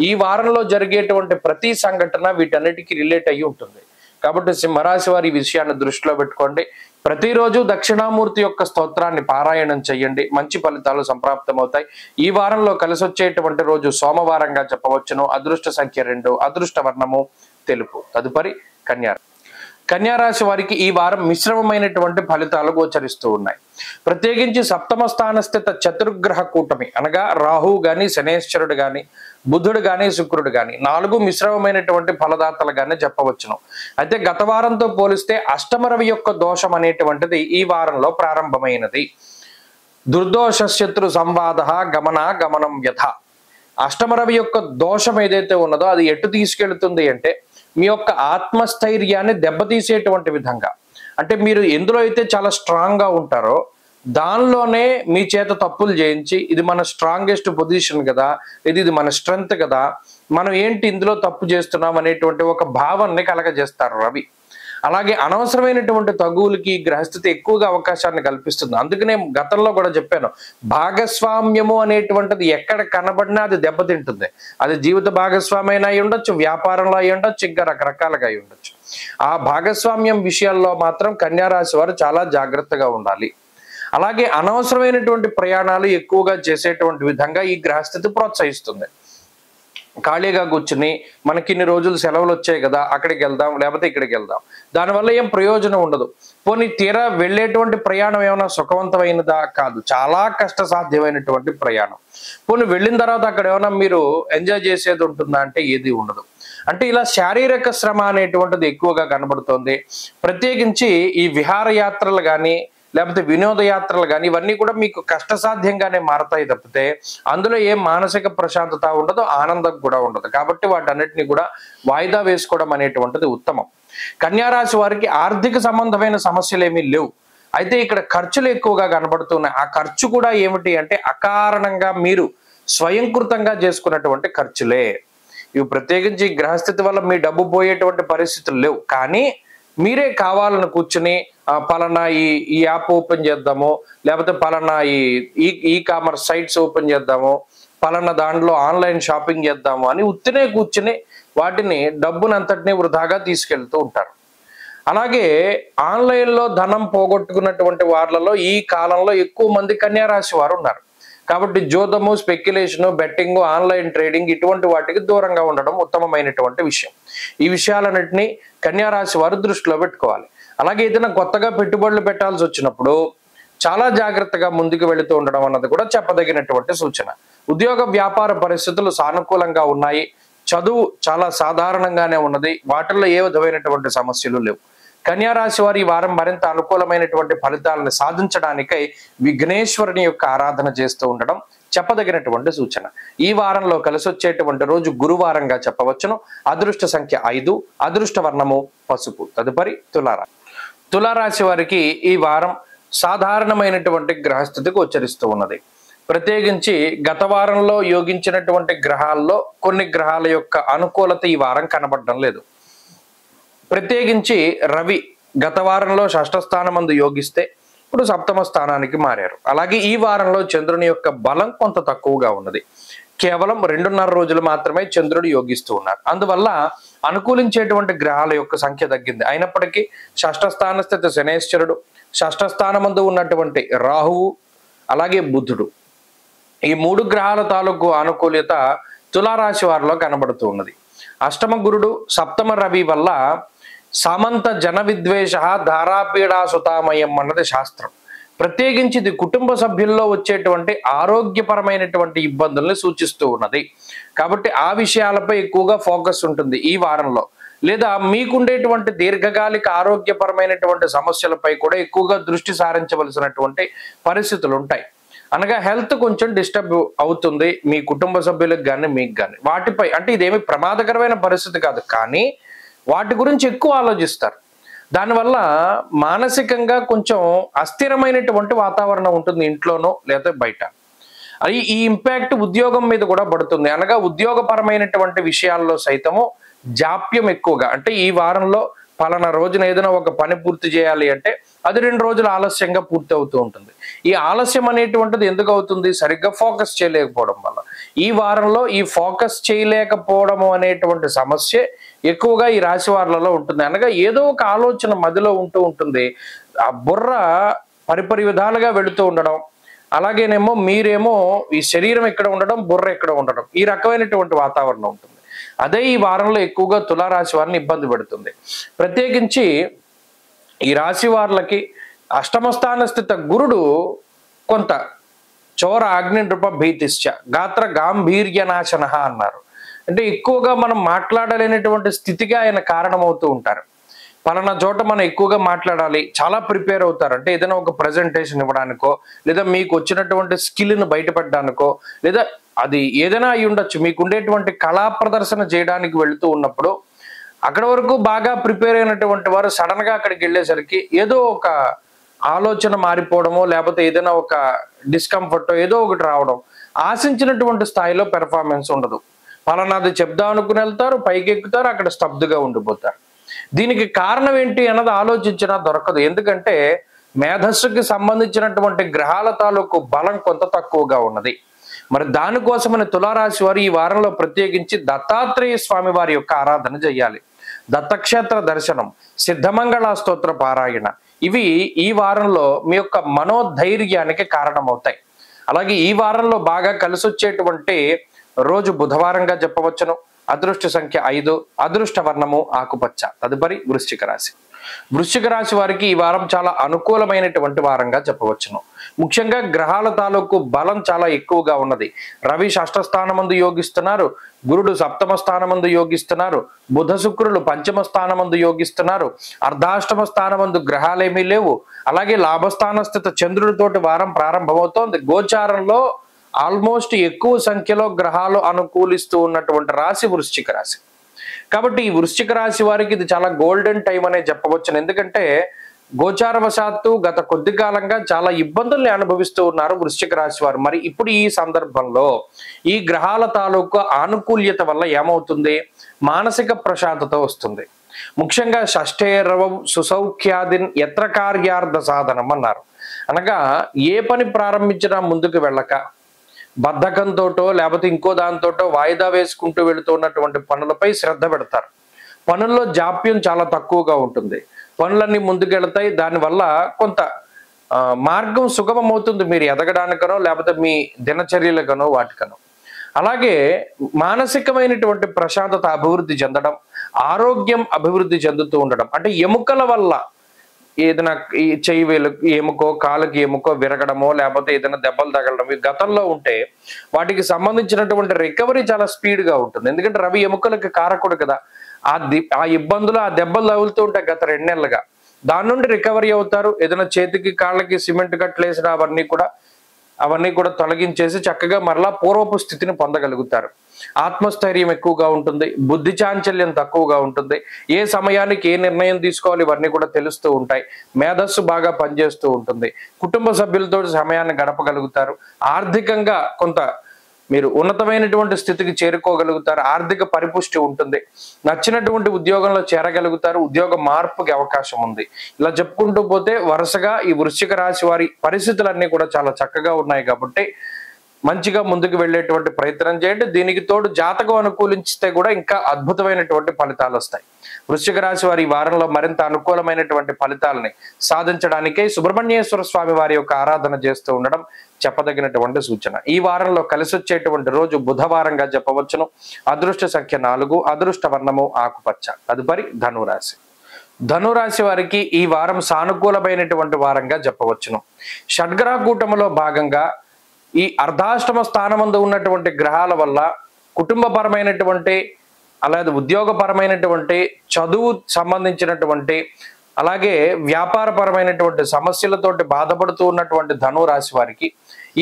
ఈ వారంలో జరిగేటువంటి ప్రతి సంఘటన వీటన్నిటికీ రిలేట్ అయ్యి ఉంటుంది. కాబట్టి సింహరాశి వారి ఈ విషయాన్ని దృష్టిలో పెట్టుకోండి. ప్రతిరోజు దక్షిణామూర్తి యొక్క స్తోత్రాన్ని పారాయణం చేయండి, మంచి ఫలితాలు సంప్రాప్తమవుతాయి. ఈ వారంలో కలిసి వచ్చేటువంటి రోజు సోమవారంగా చెప్పవచ్చును. అదృష్ట సంఖ్య 2, అదృష్ట వర్ణము తెలుపు. తదుపరి కన్యారాశి వారికి ఈ వారం మిశ్రమమైనటువంటి ఫలితాలు గోచరిస్తూ ఉన్నాయి. ప్రత్యేకించి సప్తమ స్థానస్థిత చతుర్గ్రహ కూటమి అనగా రాహు గాని, శనేశ్వరుడు గాని, బుధుడు గాని, శుక్రుడు గాని 4 మిశ్రమమైనటువంటి ఫలదాతలుగానే చెప్పవచ్చును. అయితే గత వారంతో పోలిస్తే అష్టమ రవి యొక్క దోషం అనేటువంటిది ఈ వారంలో ప్రారంభమైనది. దుర్దోష శత్రు సంవాద గమనం వ్యథ. అష్టమ రవి యొక్క దోషం ఏదైతే ఉన్నదో అది ఎటు తీసుకెళ్తుంది అంటే మీ యొక్క ఆత్మస్థైర్యాన్ని దెబ్బతీసేటువంటి విధంగా, అంటే మీరు ఎందులో అయితే చాలా స్ట్రాంగ్ గా ఉంటారో దానిలోనే మీ చేత తప్పులు చేయించి ఇది మన స్ట్రాంగెస్ట్ పొజిషన్ కదా, ఇది మన స్ట్రెంగ్త్ కదా, మనం ఏంటి ఇందులో తప్పు చేస్తున్నాం అనేటువంటి ఒక భావాన్ని కలగజేస్తారు రవి. అలాగే అనవసరమైనటువంటి తగువులకి గ్రహస్థితి ఎక్కువగా అవకాశాన్ని కల్పిస్తుంది. అందుకనే గతంలో కూడా చెప్పాను, భాగస్వామ్యము అనేటువంటిది ఎక్కడ కనబడినా అది దెబ్బతింటుంది. అది జీవిత భాగస్వామి అయినా అయి ఉండొచ్చు, వ్యాపారంలో అయి ఉండొచ్చు, ఇంకా రకరకాలుగా అయి ఉండొచ్చు. ఆ భాగస్వామ్యం విషయాల్లో మాత్రం కన్యారాశి వారు చాలా జాగ్రత్తగా ఉండాలి. అలాగే అనవసరమైనటువంటి ప్రయాణాలు ఎక్కువగా చేసేటువంటి విధంగా ఈ గ్రహస్థితి ప్రోత్సహిస్తుంది. ఖాళీగా కూర్చుని మనకి ఇన్ని రోజులు సెలవులు వచ్చాయి కదా, అక్కడికి వెళ్దాం లేకపోతే ఇక్కడికి వెళ్దాం, దానివల్ల ఏం ప్రయోజనం ఉండదు. పోనీ తీరా వెళ్ళేటువంటి ప్రయాణం ఏమైనా సుఖవంతమైనదా? కాదు, చాలా కష్టసాధ్యమైనటువంటి ప్రయాణం. పోనీ వెళ్ళిన తర్వాత అక్కడ ఏమైనా మీరు ఎంజాయ్ చేసేది ఉంటుందా అంటే ఏది ఉండదు. అంటే ఇలా శారీరక శ్రమ అనేటువంటిది ఎక్కువగా కనబడుతోంది. ప్రత్యేకించి ఈ విహారయాత్రలు కానీ లేకపోతే వినోదయాత్రలు కానీ ఇవన్నీ కూడా మీకు కష్టసాధ్యంగానే మారతాయి తప్పితే అందులో ఏం మానసిక ప్రశాంతత ఉండదు, ఆనందం కూడా ఉండదు. కాబట్టి వాటన్నిటిని కూడా వాయిదా వేసుకోవడం అనేటువంటిది ఉత్తమం. కన్యారాశి వారికి ఆర్థిక సంబంధమైన సమస్యలు ఏమీ లేవు. అయితే ఇక్కడ ఖర్చులు ఎక్కువగా కనబడుతున్నాయి. ఆ ఖర్చు కూడా ఏమిటి అంటే అకారణంగా మీరు స్వయంకృతంగా చేసుకున్నటువంటి ఖర్చులే. ఇవి ప్రత్యేకించి గ్రహస్థితి వల్ల మీ డబ్బు పోయేటువంటి పరిస్థితులు లేవు, కానీ మీరే కావాలని కూర్చుని పలానా ఈ యాప్ ఓపెన్ చేద్దాము, లేకపోతే పలానా ఈ కామర్స్ సైట్స్ ఓపెన్ చేద్దాము, పలానా దాంట్లో ఆన్లైన్ షాపింగ్ చేద్దాము అని ఉత్తినే కూర్చుని వాటిని డబ్బునంతటినీ వృధాగా తీసుకెళ్తూ ఉంటారు. అలాగే ఆన్లైన్లో ధనం పోగొట్టుకున్నటువంటి వాళ్లలో ఈ కాలంలో ఎక్కువ మంది కన్యారాశి వారు ఉన్నారు. కాబట్టి జోదము, స్పెక్యులేషను, బెట్టింగ్, ఆన్లైన్ ట్రేడింగ్ ఇటువంటి వాటికి దూరంగా ఉండడం ఉత్తమమైనటువంటి విషయం. ఈ విషయాలన్నింటినీ కన్యారాశి వారు దృష్టిలో పెట్టుకోవాలి. అలాగే ఏదైనా కొత్తగా పెట్టుబడులు పెట్టాల్సి వచ్చినప్పుడు చాలా జాగ్రత్తగా ముందుకు వెళుతూ ఉండడం అన్నది కూడా చెప్పదగినటువంటి సూచన. ఉద్యోగ వ్యాపార పరిస్థితులు సానుకూలంగా ఉన్నాయి. చదువు చాలా సాధారణంగానే ఉన్నది. వాటిల్లో ఏ విధమైనటువంటి సమస్యలు లేవు. కన్యారాశి వారి ఈ వారం మరింత అనుకూలమైనటువంటి ఫలితాలను సాధించడానికై విఘ్నేశ్వరుని యొక్క ఆరాధన చేస్తూ ఉండడం చెప్పదగినటువంటి సూచన. ఈ వారంలో కలిసి వచ్చేటువంటి రోజు గురువారంగా చెప్పవచ్చును. అదృష్ట సంఖ్య 5, అదృష్ట వర్ణము పసుపు. తదుపరి తులారాశి వారికి ఈ వారం సాధారణమైనటువంటి గ్రహస్థితికి గోచరిస్తూ ఉన్నది. ప్రత్యేకించి గత వారంలో యోగించినటువంటి గ్రహాల్లో కొన్ని గ్రహాల యొక్క అనుకూలత ఈ వారం కనబడడం లేదు. ప్రత్యేకించి రవి గత వారంలో షష్ఠ స్థానమందు యోగిస్తే ఇప్పుడు సప్తమ స్థానానికి మారారు. అలాగే ఈ వారంలో చంద్రుని యొక్క బలం కొంత తక్కువగా ఉన్నది. కేవలం 2.5 రోజులు మాత్రమే చంద్రుడు యోగిస్తూ ఉన్నారు. అందువల్ల అనుకూలించేటువంటి గ్రహాల యొక్క సంఖ్య తగ్గింది. అయినప్పటికీ షష్ఠ స్థాన స్థిత శనేశ్వరుడు, షష్ఠ స్థానమందు ఉన్నటువంటి రాహువు, అలాగే బుధుడు, ఈ 3 గ్రహాల తాలూకు అనుకూలత తులారాశి వారిలో కనబడుతూ ఉన్నది. అష్టమ గురుడు, సప్తమ రవి వల్ల సామంత జన విద్వేష ధారాపీడా సుతామయం అన్నది శాస్త్రం. ప్రత్యేకించి ఇది కుటుంబ సభ్యుల్లో వచ్చేటువంటి ఆరోగ్యపరమైనటువంటి ఇబ్బందుల్ని సూచిస్తూ ఉన్నది. కాబట్టి ఆ విషయాలపై ఎక్కువగా ఫోకస్ ఉంటుంది ఈ వారంలో. లేదా మీకుండేటువంటి దీర్ఘకాలిక ఆరోగ్యపరమైనటువంటి సమస్యలపై కూడా ఎక్కువగా దృష్టి సారించవలసినటువంటి పరిస్థితులు ఉంటాయి. అనగా హెల్త్ కొంచెం డిస్టర్బ్ అవుతుంది మీ కుటుంబ సభ్యులకు కానీ మీకు కానీ. వాటిపై అంటే ఇదేమి ప్రమాదకరమైన పరిస్థితి కాదు, కానీ వాటి గురించి ఎక్కువ ఆలోచిస్తారు. దానివల్ల మానసికంగా కొంచెం అస్థిరమైనటువంటి వాతావరణం ఉంటుంది ఇంట్లోనో లేదా బయట. అది ఈ ఇంపాక్ట్ ఉద్యోగం మీద కూడా పడుతుంది. అనగా ఉద్యోగపరమైనటువంటి విషయాల్లో సైతము జాప్యం ఎక్కువగా, అంటే ఈ వారంలో పలానా రోజున ఏదైనా ఒక పని పూర్తి చేయాలి అంటే అది 2 రోజులు ఆలస్యంగా పూర్తి అవుతూ ఉంటుంది. ఈ ఆలస్యం అనేటువంటిది ఎందుకు అవుతుంది? సరిగ్గా ఫోకస్ చేయలేకపోవడం వల్ల. ఈ వారంలో ఈ ఫోకస్ చేయలేకపోవడము అనేటువంటి సమస్య ఎక్కువగా ఈ రాశి వారులలో ఉంటుంది. అనగా ఏదో ఒక ఆలోచన మదిలో ఉంటూ ఉంటుంది. ఆ బుర్ర పరిపరి విధాలుగా వెళుతూ ఉండడం, అలాగేనేమో మీరేమో ఈ శరీరం ఎక్కడ ఉండడం, బుర్ర ఎక్కడ ఉండడం, ఈ రకమైనటువంటి వాతావరణం ఉంటుంది. అదే ఈ వారంలో ఎక్కువగా తులారాశి వారిని ఇబ్బంది పెడుతుంది. ప్రత్యేకించి ఈ రాశి వారులకి అష్టమ స్థాన స్థిత గురుడు కొంత చోర అగ్ని నృప భీతిశ్చ గాత్ర గాంభీర్య నాశన అన్నారు. అంటే ఎక్కువగా మనం మాట్లాడలేనటువంటి స్థితిగా ఆయన కారణమవుతూ ఉంటారు. పలానా చోట మనం ఎక్కువగా మాట్లాడాలి, చాలా ప్రిపేర్ అవుతారు. అంటే ఏదైనా ఒక ప్రజెంటేషన్ ఇవ్వడానికో, లేదా మీకు వచ్చినటువంటి స్కిల్ను బయటపెట్టడానికో, లేదా అది ఏదైనా అయి ఉండొచ్చు, మీకు ఉండేటువంటి కళా ప్రదర్శన చేయడానికి వెళుతూ ఉన్నప్పుడు అక్కడ వరకు బాగా ప్రిపేర్ అయినటువంటి వారు సడన్ గా అక్కడికి వెళ్ళేసరికి ఏదో ఒక ఆలోచన మారిపోవడమో, లేకపోతే ఏదైనా ఒక డిస్కంఫర్ట్ ఏదో ఒకటి రావడం, ఆశించినటువంటి స్థాయిలో పెర్ఫార్మెన్స్ ఉండదు. పలానాది చెప్దాం అనుకుని వెళ్తారు, పైకి ఎక్కుతారు, అక్కడ స్తబ్దుగా ఉండిపోతారు. దీనికి కారణం ఏంటి అన్నది ఆలోచించినా దొరకదు. ఎందుకంటే మేధస్సుకి సంబంధించినటువంటి గ్రహాల తాలూకు బలం కొంత తక్కువగా ఉన్నది. మరి దానికోసమని తులారాశి వారు ఈ వారంలో ప్రత్యేకించి దత్తాత్రేయ స్వామి వారి యొక్క ఆరాధన చేయాలి. దత్తక్షేత్ర దర్శనం, సిద్ధమంగళ స్తోత్ర పారాయణ, ఇవి ఈ వారంలో మీ యొక్క మనోధైర్యానికి కారణమవుతాయి. అలాగే ఈ వారంలో బాగా కలిసి వచ్చేటువంటి రోజు బుధవారంగా చెప్పవచ్చును. అదృష్ట సంఖ్య 5, అదృష్ట వర్ణము ఆకుపచ్చ. తదుపరి వృశ్చిక రాశి. వృశ్చిక రాశి వారికి ఈ వారం చాలా అనుకూలమైనటువంటి వారంగా చెప్పవచ్చును. ముఖ్యంగా గ్రహాల తాలూకు బలం చాలా ఎక్కువగా ఉన్నది. రవి షష్ఠ స్థానమందు యోగిస్తున్నారు, గురుడు సప్తమ స్థానమందు యోగిస్తున్నారు, బుధ శుక్రులు పంచమ స్థానమందు యోగిస్తున్నారు, అర్ధాష్టమ స్థానమందు గ్రహాలేమీ లేవు. అలాగే లాభస్థాన స్థిత చంద్రుడితోటి వారం ప్రారంభమవుతోంది. గోచారంలో ఆల్మోస్ట్ ఎక్కువ సంఖ్యలో గ్రహాలు అనుకూలిస్తూ ఉన్నటువంటి రాశి వృశ్చిక రాశి. కాబట్టి ఈ వృశ్చిక రాశి వారికి ఇది చాలా గోల్డెన్ టైం అనే చెప్పవచ్చును. ఎందుకంటే గోచారవశాత్తు గత కొద్ది కాలంగా చాలా ఇబ్బందుల్ని అనుభవిస్తూ ఉన్నారు వృశ్చిక రాశి వారు. మరి ఇప్పుడు ఈ సందర్భంలో ఈ గ్రహాల తాలూకు ఆనుకూల్యత వల్ల ఏమవుతుంది? మానసిక ప్రశాంతత వస్తుంది. ముఖ్యంగా షష్ఠేరవం సుసౌఖ్యాదిన్ యత్ర కార్యార్థ సాధనం అన్నారు. అనగా ఏ పని ప్రారంభించినా ముందుకు వెళ్ళక బద్ధకంతోటో లేకపోతే ఇంకో దాంతోటో వాయిదా వేసుకుంటూ వెళుతున్నటువంటి పనులపై శ్రద్ధ పెడతారు. పనుల్లో జాప్యం చాలా తక్కువగా ఉంటుంది. పనులన్నీ ముందుకెళ్తాయి. దానివల్ల కొంత మార్గం సుగమమవుతుంది మీరు ఎదగడానికనో లేకపోతే మీ దినచర్యలకనో వాటికనో. అలాగే మానసికమైనటువంటి ప్రశాంతత అభివృద్ధి చెందడం, ఆరోగ్యం అభివృద్ధి చెందుతూ ఉండడం. అంటే ఎముకల వల్ల ఏదైనా ఈ చెయ్యి వేలు ఎముకో కాలుకి ఎముకో విరగడమో లేకపోతే ఏదైనా దెబ్బలు తగలడం గతంలో ఉంటే వాటికి సంబంధించినటువంటి రికవరీ చాలా స్పీడ్గా ఉంటుంది. ఎందుకంటే రవి ఎముకలకి కారకుడు కదా. ఆ ఇబ్బందులు ఆ దెబ్బలు తగులుతూ ఉంటాయి గత 2 నెలలుగా. దాని నుండి రికవరీ అవుతారు. ఏదైనా చేతికి కాళ్ళకి సిమెంట్ కట్టలేసిన అవన్నీ కూడా అవన్నీ కూడా తొలగించేసి చక్కగా మరలా పూర్వపు స్థితిని పొందగలుగుతారు. ఆత్మస్థైర్యం ఎక్కువగా ఉంటుంది, బుద్ధి చాంచల్యం తక్కువగా ఉంటుంది, ఏ సమయానికి ఏ నిర్ణయం తీసుకోవాలి ఇవన్నీ కూడా తెలుస్తూ ఉంటాయి, మేధస్సు బాగా పనిచేస్తూ ఉంటుంది, కుటుంబ సభ్యులతో సమయాన్ని గడపగలుగుతారు, ఆర్థికంగా కొంత మీరు ఉన్నతమైనటువంటి స్థితికి చేరుకోగలుగుతారు, ఆర్థిక పరిపుష్టి ఉంటుంది, నచ్చినటువంటి ఉద్యోగంలో చేరగలుగుతారు, ఉద్యోగ మార్పుకి అవకాశం ఉంది. ఇలా చెప్పుకుంటూ పోతే వరుసగా ఈ వృశ్చిక రాశి వారి పరిస్థితులన్నీ కూడా చాలా చక్కగా ఉన్నాయి కాబట్టి మంచిగా ముందుకు వెళ్ళేటువంటి ప్రయత్నం చేయండి. దీనికి తోడు జాతకం అనుకూలించితే కూడా ఇంకా అద్భుతమైనటువంటి ఫలితాలు వస్తాయి. వృశ్చిక రాశి వారి ఈ వారంలో మరింత అనుకూలమైనటువంటి ఫలితాలని సాధించడానికే సుబ్రహ్మణ్యేశ్వర స్వామి వారి యొక్క ఆరాధన చేస్తూ ఉండడం చెప్పదగినటువంటి సూచన. ఈ వారంలో కలిసి వచ్చేటువంటి రోజు బుధవారంగా చెప్పవచ్చును. అదృష్ట సంఖ్య 4, అదృష్ట వర్ణము ఆకుపచ్చ. తదుపరి ధనురాశి. ధనురాశి వారికి ఈ వారం సానుకూలమైనటువంటి వారంగా చెప్పవచ్చును. షడ్గ్రహ కూటమిలో భాగంగా ఈ అర్ధాష్టమ స్థానమందు ఉన్నటువంటి గ్రహాల వల్ల కుటుంబపరమైనటువంటి అలాగే ఉద్యోగపరమైనటువంటి చదువు సంబంధించినటువంటి అలాగే వ్యాపారపరమైనటువంటి సమస్యలతోటి బాధపడుతూ ఉన్నటువంటి ధనురాశి వారికి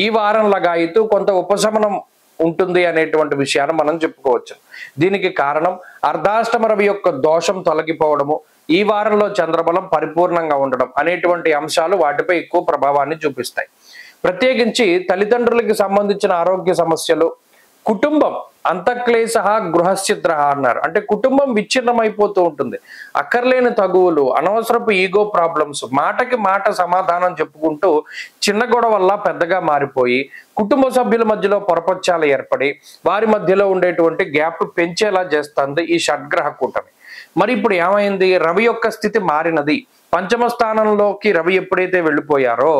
ఈ వారం లగాయితూ కొంత ఉపశమనం ఉంటుంది అనేటువంటి విషయాన్ని మనం చెప్పుకోవచ్చు. దీనికి కారణం అర్ధాష్టమ రవి యొక్క దోషం తొలగిపోవడము, ఈ వారంలో చంద్రబలం పరిపూర్ణంగా ఉండడం అనేటువంటి అంశాలు వాటిపై ఎక్కువ ప్రభావాన్ని చూపిస్తాయి. ప్రత్యేకించి తల్లిదండ్రులకి సంబంధించిన ఆరోగ్య సమస్యలు, కుటుంబం అంతఃక్లేశ గృహస్చిద్ర అన్నారు. అంటే కుటుంబం విచ్ఛిన్నమైపోతూ ఉంటుంది. అక్కర్లేని తగువులు, అనవసరపు ఈగో ప్రాబ్లమ్స్, మాటకి మాట సమాధానం చెప్పుకుంటూ చిన్న గొడవ వల్ల పెద్దగా మారిపోయి కుటుంబ సభ్యుల మధ్యలో పొరపచ్చాలు ఏర్పడి వారి మధ్యలో ఉండేటువంటి గ్యాప్ పెంచేలా చేస్తుంది ఈ షడ్గ్రహ కూటమి. మరి ఇప్పుడు ఏమైంది? రవి యొక్క స్థితి మారినది. పంచమ స్థానంలోకి రవి ఎప్పుడైతే వెళ్ళిపోయారో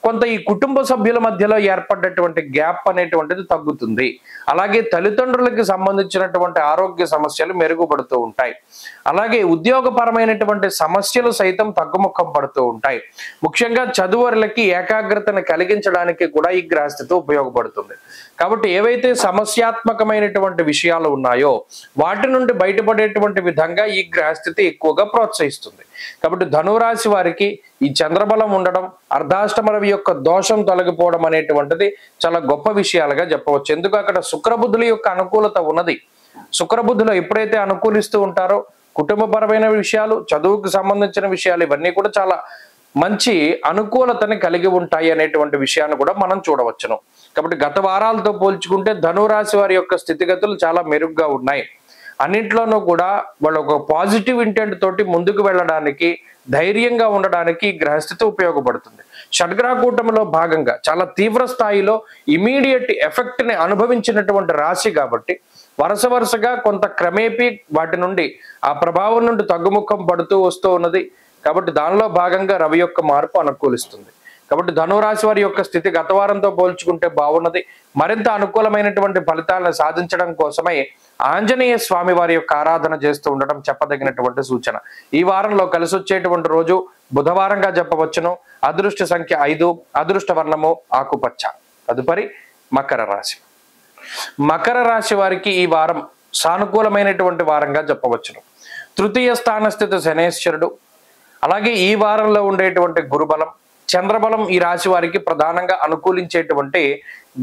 కొంత ఈ కుటుంబ సభ్యుల మధ్యలో ఏర్పడ్డటువంటి గ్యాప్ అనేటువంటిది తగ్గుతుంది. అలాగే తల్లిదండ్రులకి సంబంధించినటువంటి ఆరోగ్య సమస్యలు మెరుగుపడుతూ ఉంటాయి. అలాగే ఉద్యోగపరమైనటువంటి సమస్యలు సైతం తగ్గుముఖం పడుతూ ఉంటాయి. ముఖ్యంగా చదువులకి ఏకాగ్రతను కలిగించడానికి కూడా ఈ గ్రహస్థితి ఉపయోగపడుతుంది. కాబట్టి ఏవైతే సమస్యాత్మకమైనటువంటి విషయాలు ఉన్నాయో వాటి నుండి బయటపడేటువంటి విధంగా ఈ గ్రహస్థితి ఎక్కువగా ప్రోత్సహిస్తుంది. కాబట్టి ధనురాశి వారికి ఈ చంద్రబలం ఉండడం, అర్ధాష్టమ రవి యొక్క దోషం తొలగిపోవడం అనేటువంటిది చాలా గొప్ప విషయాలుగా చెప్పవచ్చు. ఎందుకు అక్కడ శుక్రబుద్ధుల యొక్క అనుకూలత ఉన్నది. శుక్రబుద్ధులు ఎప్పుడైతే అనుకూలిస్తూ ఉంటారో కుటుంబపరమైన విషయాలు, చదువుకు సంబంధించిన విషయాలు ఇవన్నీ కూడా చాలా మంచి అనుకూలతని కలిగి ఉంటాయి అనేటువంటి విషయాన్ని కూడా మనం చూడవచ్చును. కాబట్టి గత వారాలతో పోల్చుకుంటే ధనురాశి వారి యొక్క స్థితిగతులు చాలా మెరుగ్గా ఉన్నాయి. అన్నింటిలోనూ కూడా వాళ్ళు ఒక పాజిటివ్ ఇంటెంట్ తోటి ముందుకు వెళ్ళడానికి, ధైర్యంగా ఉండడానికి గ్రహస్థితి ఉపయోగపడుతుంది. షడ్గ్రహ కూటమిలో భాగంగా చాలా తీవ్ర స్థాయిలో ఇమీడియట్ ఎఫెక్ట్ ని అనుభవించినటువంటి రాశి కాబట్టి వరుసగా కొంత క్రమేపీ వాటి నుండి ఆ ప్రభావం నుండి తగ్గుముఖం పడుతూ వస్తూ ఉన్నది. కాబట్టి దానిలో భాగంగా రవి యొక్క మార్పు అనుకూలిస్తుంది. కాబట్టి ధనురాశి వారి యొక్క స్థితి గత వారంతో పోల్చుకుంటే బాగున్నది. మరింత అనుకూలమైనటువంటి ఫలితాలను సాధించడం కోసమై ఆంజనేయ స్వామి వారి యొక్క ఆరాధన చేస్తూ ఉండడం చెప్పదగినటువంటి సూచన. ఈ వారంలో కలిసి వచ్చేటువంటి రోజు బుధవారంగా చెప్పవచ్చును. అదృష్ట సంఖ్య 5, అదృష్ట వర్ణము ఆకుపచ్చ. తదుపరి మకర రాశి. మకర రాశి వారికి ఈ వారం సానుకూలమైనటువంటి వారంగా చెప్పవచ్చును. తృతీయ స్థాన స్థితి శనేశ్వరుడు, అలాగే ఈ వారంలో ఉండేటువంటి గురుబలం, చంద్రబలం ఈ రాశి వారికి ప్రధానంగా అనుకూలించేటువంటి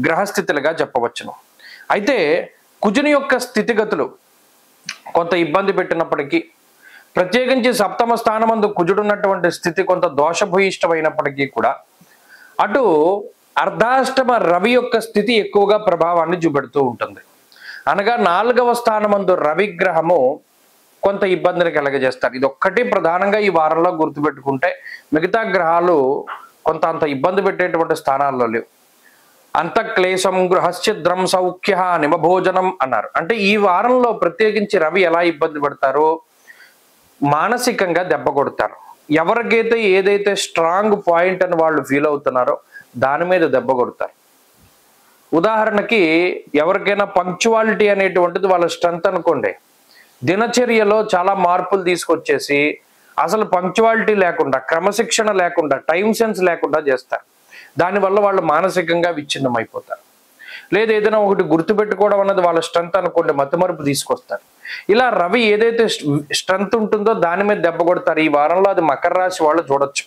గ్రహస్థితులుగా చెప్పవచ్చును. అయితే కుజుని యొక్క స్థితిగతులు కొంత ఇబ్బంది పెట్టినప్పటికీ, ప్రత్యేకించి సప్తమ స్థానమందు కుజుడున్నటువంటి స్థితి కొంత దోషభూయిష్టమైనప్పటికీ కూడా అటు అర్ధాష్టమ రవి యొక్క స్థితి ఎక్కువగా ప్రభావాన్ని చూపెడుతూ ఉంటుంది. అనగా 4వ స్థానమందు రవి గ్రహము కొంత ఇబ్బందిని కలగజేస్తారు. ఇది ఒక్కటి ప్రధానంగా ఈ వారంలో గుర్తుపెట్టుకుంటే మిగతా గ్రహాలు కొంత అంత ఇబ్బంది పెట్టేటువంటి స్థానాల్లో లేవు. అంతఃక్లేశం గృహశ్చిద్రం సౌఖ్య నిమభోజనం అన్నారు. అంటే ఈ వారంలో ప్రత్యేకించి రవి ఎలా ఇబ్బంది పడతారో మానసికంగా దెబ్బ కొడతారు. ఎవరికైతే ఏదైతే స్ట్రాంగ్ పాయింట్ అని వాళ్ళు ఫీల్ అవుతున్నారో దాని మీద దెబ్బ కొడతారు. ఉదాహరణకి ఎవరికైనా పంక్చువాలిటీ అనేటువంటిది వాళ్ళ స్ట్రెంత్ అనుకోండి, దినచర్యలో చాలా మార్పులు తీసుకొచ్చేసి అసలు పంక్చువాలిటీ లేకుండా, క్రమశిక్షణ లేకుండా, టైం సెన్స్ లేకుండా చేస్తారు. దానివల్ల వాళ్ళు మానసికంగా విచ్ఛిన్నం అయిపోతారు. లేదా ఏదైనా ఒకటి గుర్తుపెట్టుకోవడం అన్నది వాళ్ళ స్ట్రెంత్ అనుకోండి, మతిమరుపు తీసుకొస్తారు. ఇలా రవి ఏదైతే స్ట్రెంత్ ఉంటుందో దాని మీద దెబ్బ కొడతారు. ఈ వారంలో అది మకర రాశి వాళ్ళు చూడొచ్చు.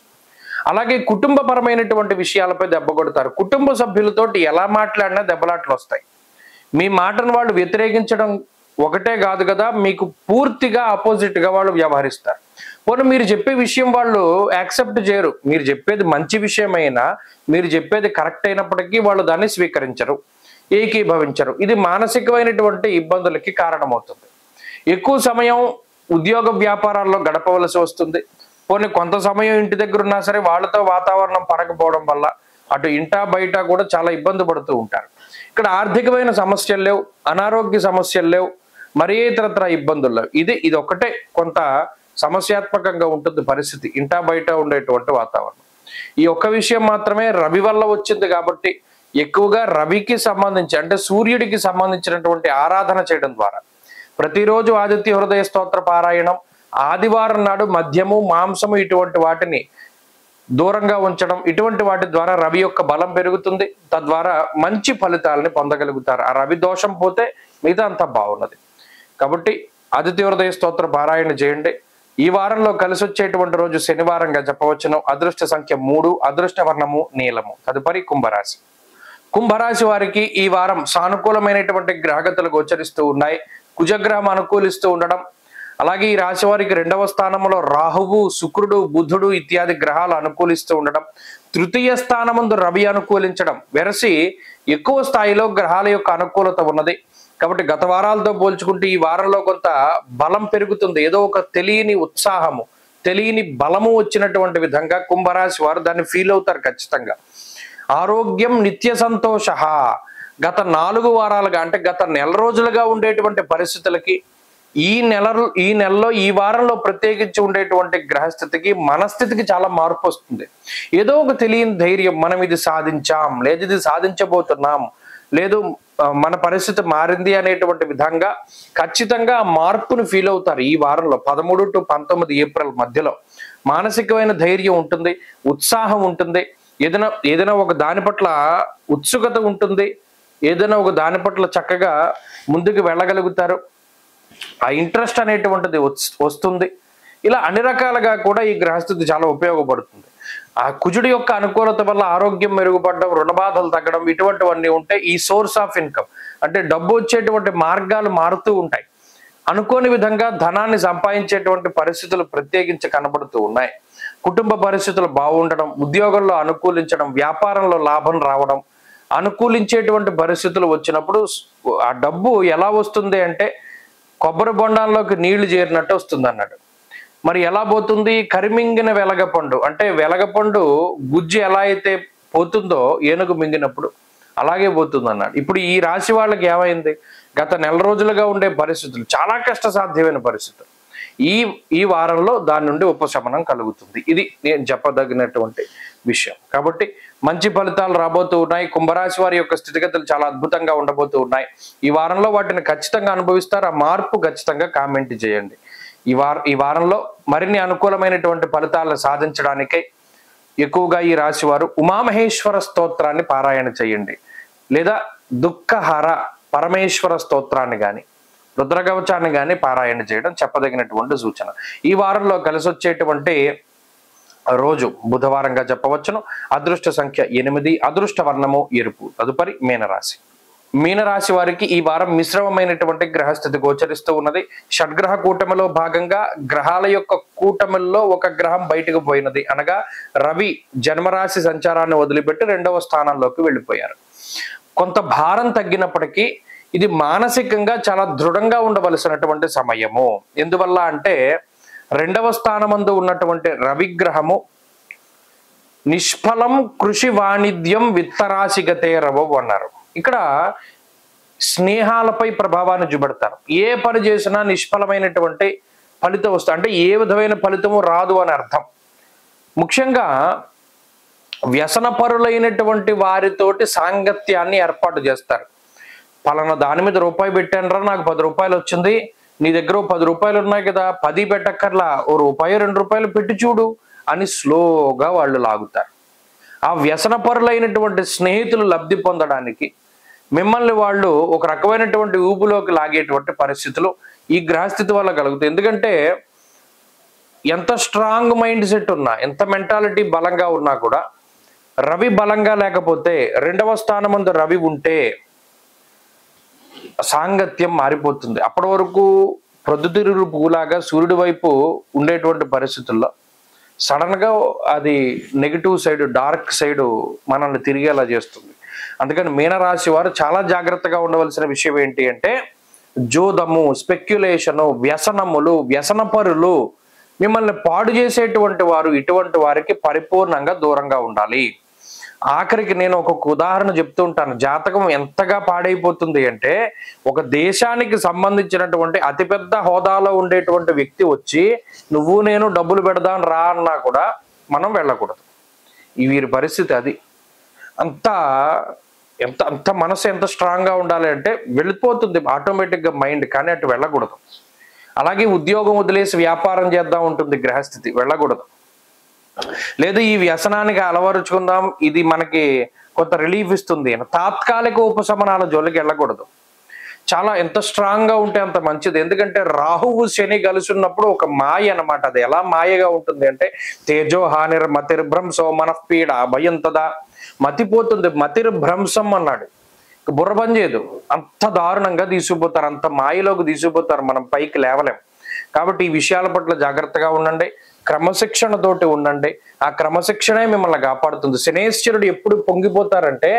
అలాగే కుటుంబపరమైనటువంటి విషయాలపై దెబ్బ కొడతారు. కుటుంబ సభ్యులతోటి ఎలా మాట్లాడినా దెబ్బలాట్లు వస్తాయి. మీ మాటను వాళ్ళు వ్యతిరేకించడం ఒకటే కాదు కదా, మీకు పూర్తిగా ఆపోజిట్ గా వాళ్ళు వ్యవహరిస్తారు. పోనీ మీరు చెప్పే విషయం వాళ్ళు యాక్సెప్ట్ చేయరు. మీరు చెప్పేది మంచి విషయమైనా, మీరు చెప్పేది కరెక్ట్ అయినప్పటికీ వాళ్ళు దాన్ని స్వీకరించరు, ఏకీభవించరు. ఇది మానసికమైనటువంటి ఇబ్బందులకి కారణమవుతుంది. ఎక్కువ సమయం ఉద్యోగ వ్యాపారాల్లో గడపవలసి వస్తుంది. పోనీ కొంత సమయం ఇంటి దగ్గర ఉన్నా సరే వాళ్ళతో వాతావరణం పడకపోవడం వల్ల అటు ఇంటా బయట కూడా చాలా ఇబ్బంది పడుతూ ఉంటారు. ఇక్కడ ఆర్థికమైన సమస్యలు లేవు, అనారోగ్య సమస్యలు లేవు, మరీ ఇతరత్ర ఇబ్బందులు లేవు. ఇది ఒకటే కొంత సమస్యాత్మకంగా ఉంటుంది పరిస్థితి, ఇంటా బయట ఉండేటువంటి వాతావరణం. ఈ ఒక్క విషయం మాత్రమే రవి వల్ల వచ్చింది కాబట్టి ఎక్కువగా రవికి సంబంధించి అంటే సూర్యుడికి సంబంధించినటువంటి ఆరాధన చేయడం ద్వారా ప్రతిరోజు ఆదిత్య హృదయ స్తోత్ర పారాయణం, ఆదివారం నాడు మద్యము మాంసము ఇటువంటి వాటిని దూరంగా ఉంచడం, ఇటువంటి వాటి ద్వారా రవి యొక్క బలం పెరుగుతుంది. తద్వారా మంచి ఫలితాలని పొందగలుగుతారు. ఆ రవి దోషం పోతే మిగతా అంతా బాగున్నది. కాబట్టి ఆదిత్య హృదయ స్తోత్ర పారాయణ చేయండి. ఈ వారంలో కలిసి వచ్చేటువంటి రోజు శనివారంగా చెప్పవచ్చును. అదృష్ట సంఖ్య 3, అదృష్ట వర్ణము నీలము. తదుపరి కుంభరాశి. కుంభరాశి వారికి ఈ వారం సానుకూలమైనటువంటి గ్రహగతులు గోచరిస్తూ ఉన్నాయి. కుజగ్రహం అనుకూలిస్తూ ఉండడం, అలాగే ఈ రాశి వారికి 2వ స్థానంలో రాహువు, శుక్రుడు, బుధుడు ఇత్యాది గ్రహాలు అనుకూలిస్తూ ఉండడం, తృతీయ స్థానమందు రవి అనుకూలించడం, వెరసి ఎక్కువ స్థాయిలో గ్రహాల యొక్క అనుకూలత ఉన్నది. కాబట్టి గత వారాలతో పోల్చుకుంటే ఈ వారంలో కొంత బలం పెరుగుతుంది. ఏదో ఒక తెలియని ఉత్సాహము, తెలియని బలము వచ్చినటువంటి విధంగా కుంభరాశి వారు దాన్ని ఫీల్ అవుతారు ఖచ్చితంగా. ఆరోగ్యం నిత్య సంతోష. గత 4 వారాలుగా అంటే గత నెల రోజులుగా ఉండేటువంటి పరిస్థితులకి ఈ నెలలో ఈ వారంలో ప్రత్యేకించి ఉండేటువంటి గ్రహస్థితికి మనస్థితికి చాలా మార్పు వస్తుంది. ఏదో ఒక తెలియని ధైర్యం, మనం ఇది సాధించాం, లేదు ఇది సాధించబోతున్నాం, లేదు మన పరిస్థితి మారింది అనేటువంటి విధంగా ఖచ్చితంగా ఆ మార్పును ఫీల్ అవుతారు. ఈ వారంలో 13 to 19 ఏప్రిల్ మధ్యలో మానసికమైన ధైర్యం ఉంటుంది, ఉత్సాహం ఉంటుంది, ఏదైనా ఒక దాని పట్ల ఉత్సుకత ఉంటుంది, ఏదైనా ఒక దాని పట్ల చక్కగా ముందుకు వెళ్ళగలుగుతారు. ఆ ఇంట్రెస్ట్ అనేటువంటిది వస్తుంది. ఇలా అన్ని రకాలుగా కూడా ఈ గ్రహస్థితి చాలా ఉపయోగపడుతుంది. ఆ కుజుడి యొక్క అనుకూలత వల్ల ఆరోగ్యం మెరుగుపడడం, రుణ బాధలు తగ్గడం ఇటువంటివన్నీ ఉంటే ఈ సోర్స్ ఆఫ్ ఇన్కమ్ అంటే డబ్బు వచ్చేటువంటి మార్గాలు మారుతూ ఉంటాయి. అనుకోని విధంగా ధనాన్ని సంపాదించేటువంటి పరిస్థితులు ప్రత్యేకించి కనబడుతూ ఉన్నాయి. కుటుంబ పరిస్థితులు బాగుండడం, ఉద్యోగంలో అనుకూలించడం, వ్యాపారంలో లాభం రావడం, అనుకూలించేటువంటి పరిస్థితులు వచ్చినప్పుడు ఆ డబ్బు ఎలా వస్తుంది అంటే కొబ్బరి బొండాల్లోకి నీళ్లు చేరినట్టు వస్తుంది అన్నాడు. మరి ఎలా పోతుంది? కరిమింగిన వెలగపండు అంటే వెలగపండు గుజ్జు ఎలా అయితే పోతుందో ఏనుగు మింగినప్పుడు అలాగే పోతుంది అన్నాడు. ఇప్పుడు ఈ రాశి వాళ్ళకి ఏమైంది? గత నెల రోజులుగా ఉండే పరిస్థితులు చాలా కష్టసాధ్యమైన పరిస్థితులు ఈ వారంలో దాని నుండి ఉపశమనం కలుగుతుంది. ఇది నేను చెప్పదగినటువంటి విషయం. కాబట్టి మంచి ఫలితాలు రాబోతూ ఉన్నాయి. కుంభరాశి వారి యొక్క స్థితిగతులు చాలా అద్భుతంగా ఉండబోతూ ఉన్నాయి. ఈ వారంలో వాటిని ఖచ్చితంగా అనుభవిస్తారు. ఆ మార్పు ఖచ్చితంగా కామెంట్ చేయండి. ఈ వారంలో మరిన్ని అనుకూలమైనటువంటి ఫలితాలను సాధించడానికై ఎక్కువగా ఈ రాశి వారు ఉమామహేశ్వర స్తోత్రాన్ని పారాయణ చేయండి, లేదా దుఃఖహర పరమేశ్వర స్తోత్రాన్ని కానీ రుద్రకవచాన్ని కానీ పారాయణ చేయడం చెప్పదగినటువంటి సూచన. ఈ వారంలో కలిసి వచ్చేటువంటి రోజు బుధవారంగా చెప్పవచ్చును. అదృష్ట సంఖ్య 8, అదృష్ట వర్ణము ఎరుపు. తదుపరి మీనరాశి. మీనరాశి వారికి ఈ వారం మిశ్రమమైనటువంటి గ్రహస్థితి గోచరిస్తూ ఉన్నది. షడ్గ్రహ కూటమిలో భాగంగా గ్రహాల యొక్క కూటమిల్లో ఒక గ్రహం బయటకు పోయినది. అనగా రవి జన్మరాశి సంచారాన్ని వదిలిపెట్టి 2వ స్థానంలోకి వెళ్ళిపోయారు. కొంత భారం తగ్గినప్పటికీ ఇది మానసికంగా చాలా దృఢంగా ఉండవలసినటువంటి సమయము. ఎందువల్ల అంటే 2వ స్థానమందు ఉన్నటువంటి రవిగ్రహము నిష్ఫలం కృషి వాణిజ్యం విత్తరాశిగతే రవవు అన్నారు. ఇక్కడ స్నేహాలపై ప్రభావాన్ని చూపెడతారు. ఏ పని చేసినా నిష్ఫలమైనటువంటి ఫలితం వస్తుంది, అంటే ఏ విధమైన ఫలితము రాదు అని అర్థం. ముఖ్యంగా వ్యసనపరులైనటువంటి వారితోటి సాంగత్యాన్ని ఏర్పాటు చేస్తారు. పలానా దాని మీద రూపాయి పెట్టానరా, నాకు 10 రూపాయలు వచ్చింది, నీ దగ్గర 10 రూపాయలు ఉన్నాయి కదా, 10 పెట్టక్కర్లా, ఓ రూపాయి 2 రూపాయలు పెట్టి చూడు అని స్లోగా వాళ్ళు లాగుతారు. ఆ వ్యసనపరులైనటువంటి స్నేహితులు లబ్ధి పొందడానికి మిమ్మల్ని వాళ్ళు ఒక రకమైనటువంటి ఊపులోకి లాగేటువంటి పరిస్థితులు ఈ గ్రహస్థితి వల్ల కలుగుతాయి. ఎందుకంటే ఎంత స్ట్రాంగ్ మైండ్ సెట్ ఉన్నా, ఎంత మెంటాలిటీ బలంగా ఉన్నా కూడా రవి బలంగా లేకపోతే, 2వ స్థానమందు రవి ఉంటే సాంగత్యం మారిపోతుంది. అప్పటి వరకు ప్రొద్దుతిరుగుడు పువ్వులాగా సూర్యుడి వైపు ఉండేటువంటి పరిస్థితుల్లో సడన్ గా అది నెగిటివ్ సైడ్, డార్క్ సైడ్ మనల్ని తిరిగేలా చేస్తుంది. అందుకని మీనరాశి వారు చాలా జాగ్రత్తగా ఉండవలసిన విషయం ఏంటి అంటే, జోదము, స్పెక్యులేషను, వ్యసనములు, వ్యసనపరులు, మిమ్మల్ని పాడు చేసేటువంటి వారు, ఇటువంటి వారికి పరిపూర్ణంగా దూరంగా ఉండాలి. ఆఖరికి నేను ఒక ఉదాహరణ చెప్తూ ఉంటాను. జాతకం ఎంతగా పాడైపోతుంది అంటే, ఒక దేశానికి సంబంధించినటువంటి అతిపెద్ద హోదాలో ఉండేటువంటి వ్యక్తి వచ్చి నువ్వు నేను డబ్బులు పెడదాం రా అన్నా కూడా మనం వెళ్ళకూడదు. ఈ వీరి పరిస్థితి అది. అంత మనసు ఎంత స్ట్రాంగ్ గా ఉండాలి అంటే వెళ్ళిపోతుంది ఆటోమేటిక్ గా మైండ్, కానీ అటు వెళ్ళకూడదు. అలాగే ఉద్యోగం వదిలేసి వ్యాపారం చేద్దాం ఉంటుంది గ్రహస్థితి, వెళ్ళకూడదు. లేదు ఈ వ్యసనానికి అలవరుచుకుందాం, ఇది మనకి కొంత రిలీఫ్ ఇస్తుంది, తాత్కాలిక ఉపశమనాల జోలికి వెళ్ళకూడదు. చాలా ఎంత స్ట్రాంగ్ గా ఉంటే అంత మంచిది. ఎందుకంటే రాహువు శని కలిసి ఉన్నప్పుడు ఒక మాయ అన్నమాట. అది ఎలా మాయగా ఉంటుంది అంటే, తేజో హానిర్ మతిర్భ్రంశో మనఃపీడ భయంతదా, మతిపోతుంది, మతిర్భ్రంశం అన్నాడు. బుర్ర పనిచేయదు, అంత దారుణంగా తీసుకుపోతారు, అంత మాయలోకి తీసుకుపోతారు, మనం పైకి లేవలేం. కాబట్టి ఈ విషయాల పట్ల జాగ్రత్తగా ఉండండి, క్రమశిక్షణతోటి ఉండండి. ఆ క్రమశిక్షణే మిమ్మల్ని కాపాడుతుంది. శనేశ్వరుడు ఎప్పుడు పొంగిపోతారంటే,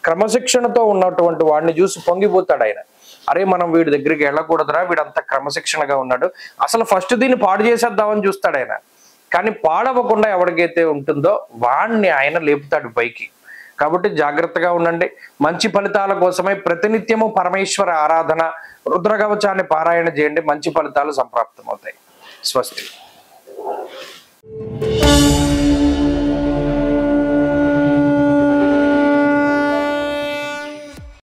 క్రమశిక్షణతో ఉన్నటువంటి వాడిని చూసి పొంగిపోతాడు ఆయన. అరే మనం వీడి దగ్గరికి వెళ్ళకూడదురా, వీడంత క్రమశిక్షణగా ఉన్నాడు, అసలు ఫస్ట్ దీన్ని పాడు చేసేద్దామని చూస్తాడు ఆయన. కానీ పాడవకుండా ఎవరికైతే ఉంటుందో వాడిని ఆయన లేపుతాడు పైకి. కాబట్టి జాగ్రత్తగా ఉండండి. మంచి ఫలితాల కోసమై ప్రతినిత్యము పరమేశ్వర ఆరాధన, రుద్రకవచాన్ని పారాయణ చేయండి. మంచి ఫలితాలు సంప్రాప్తమవుతాయి. స్వస్తి.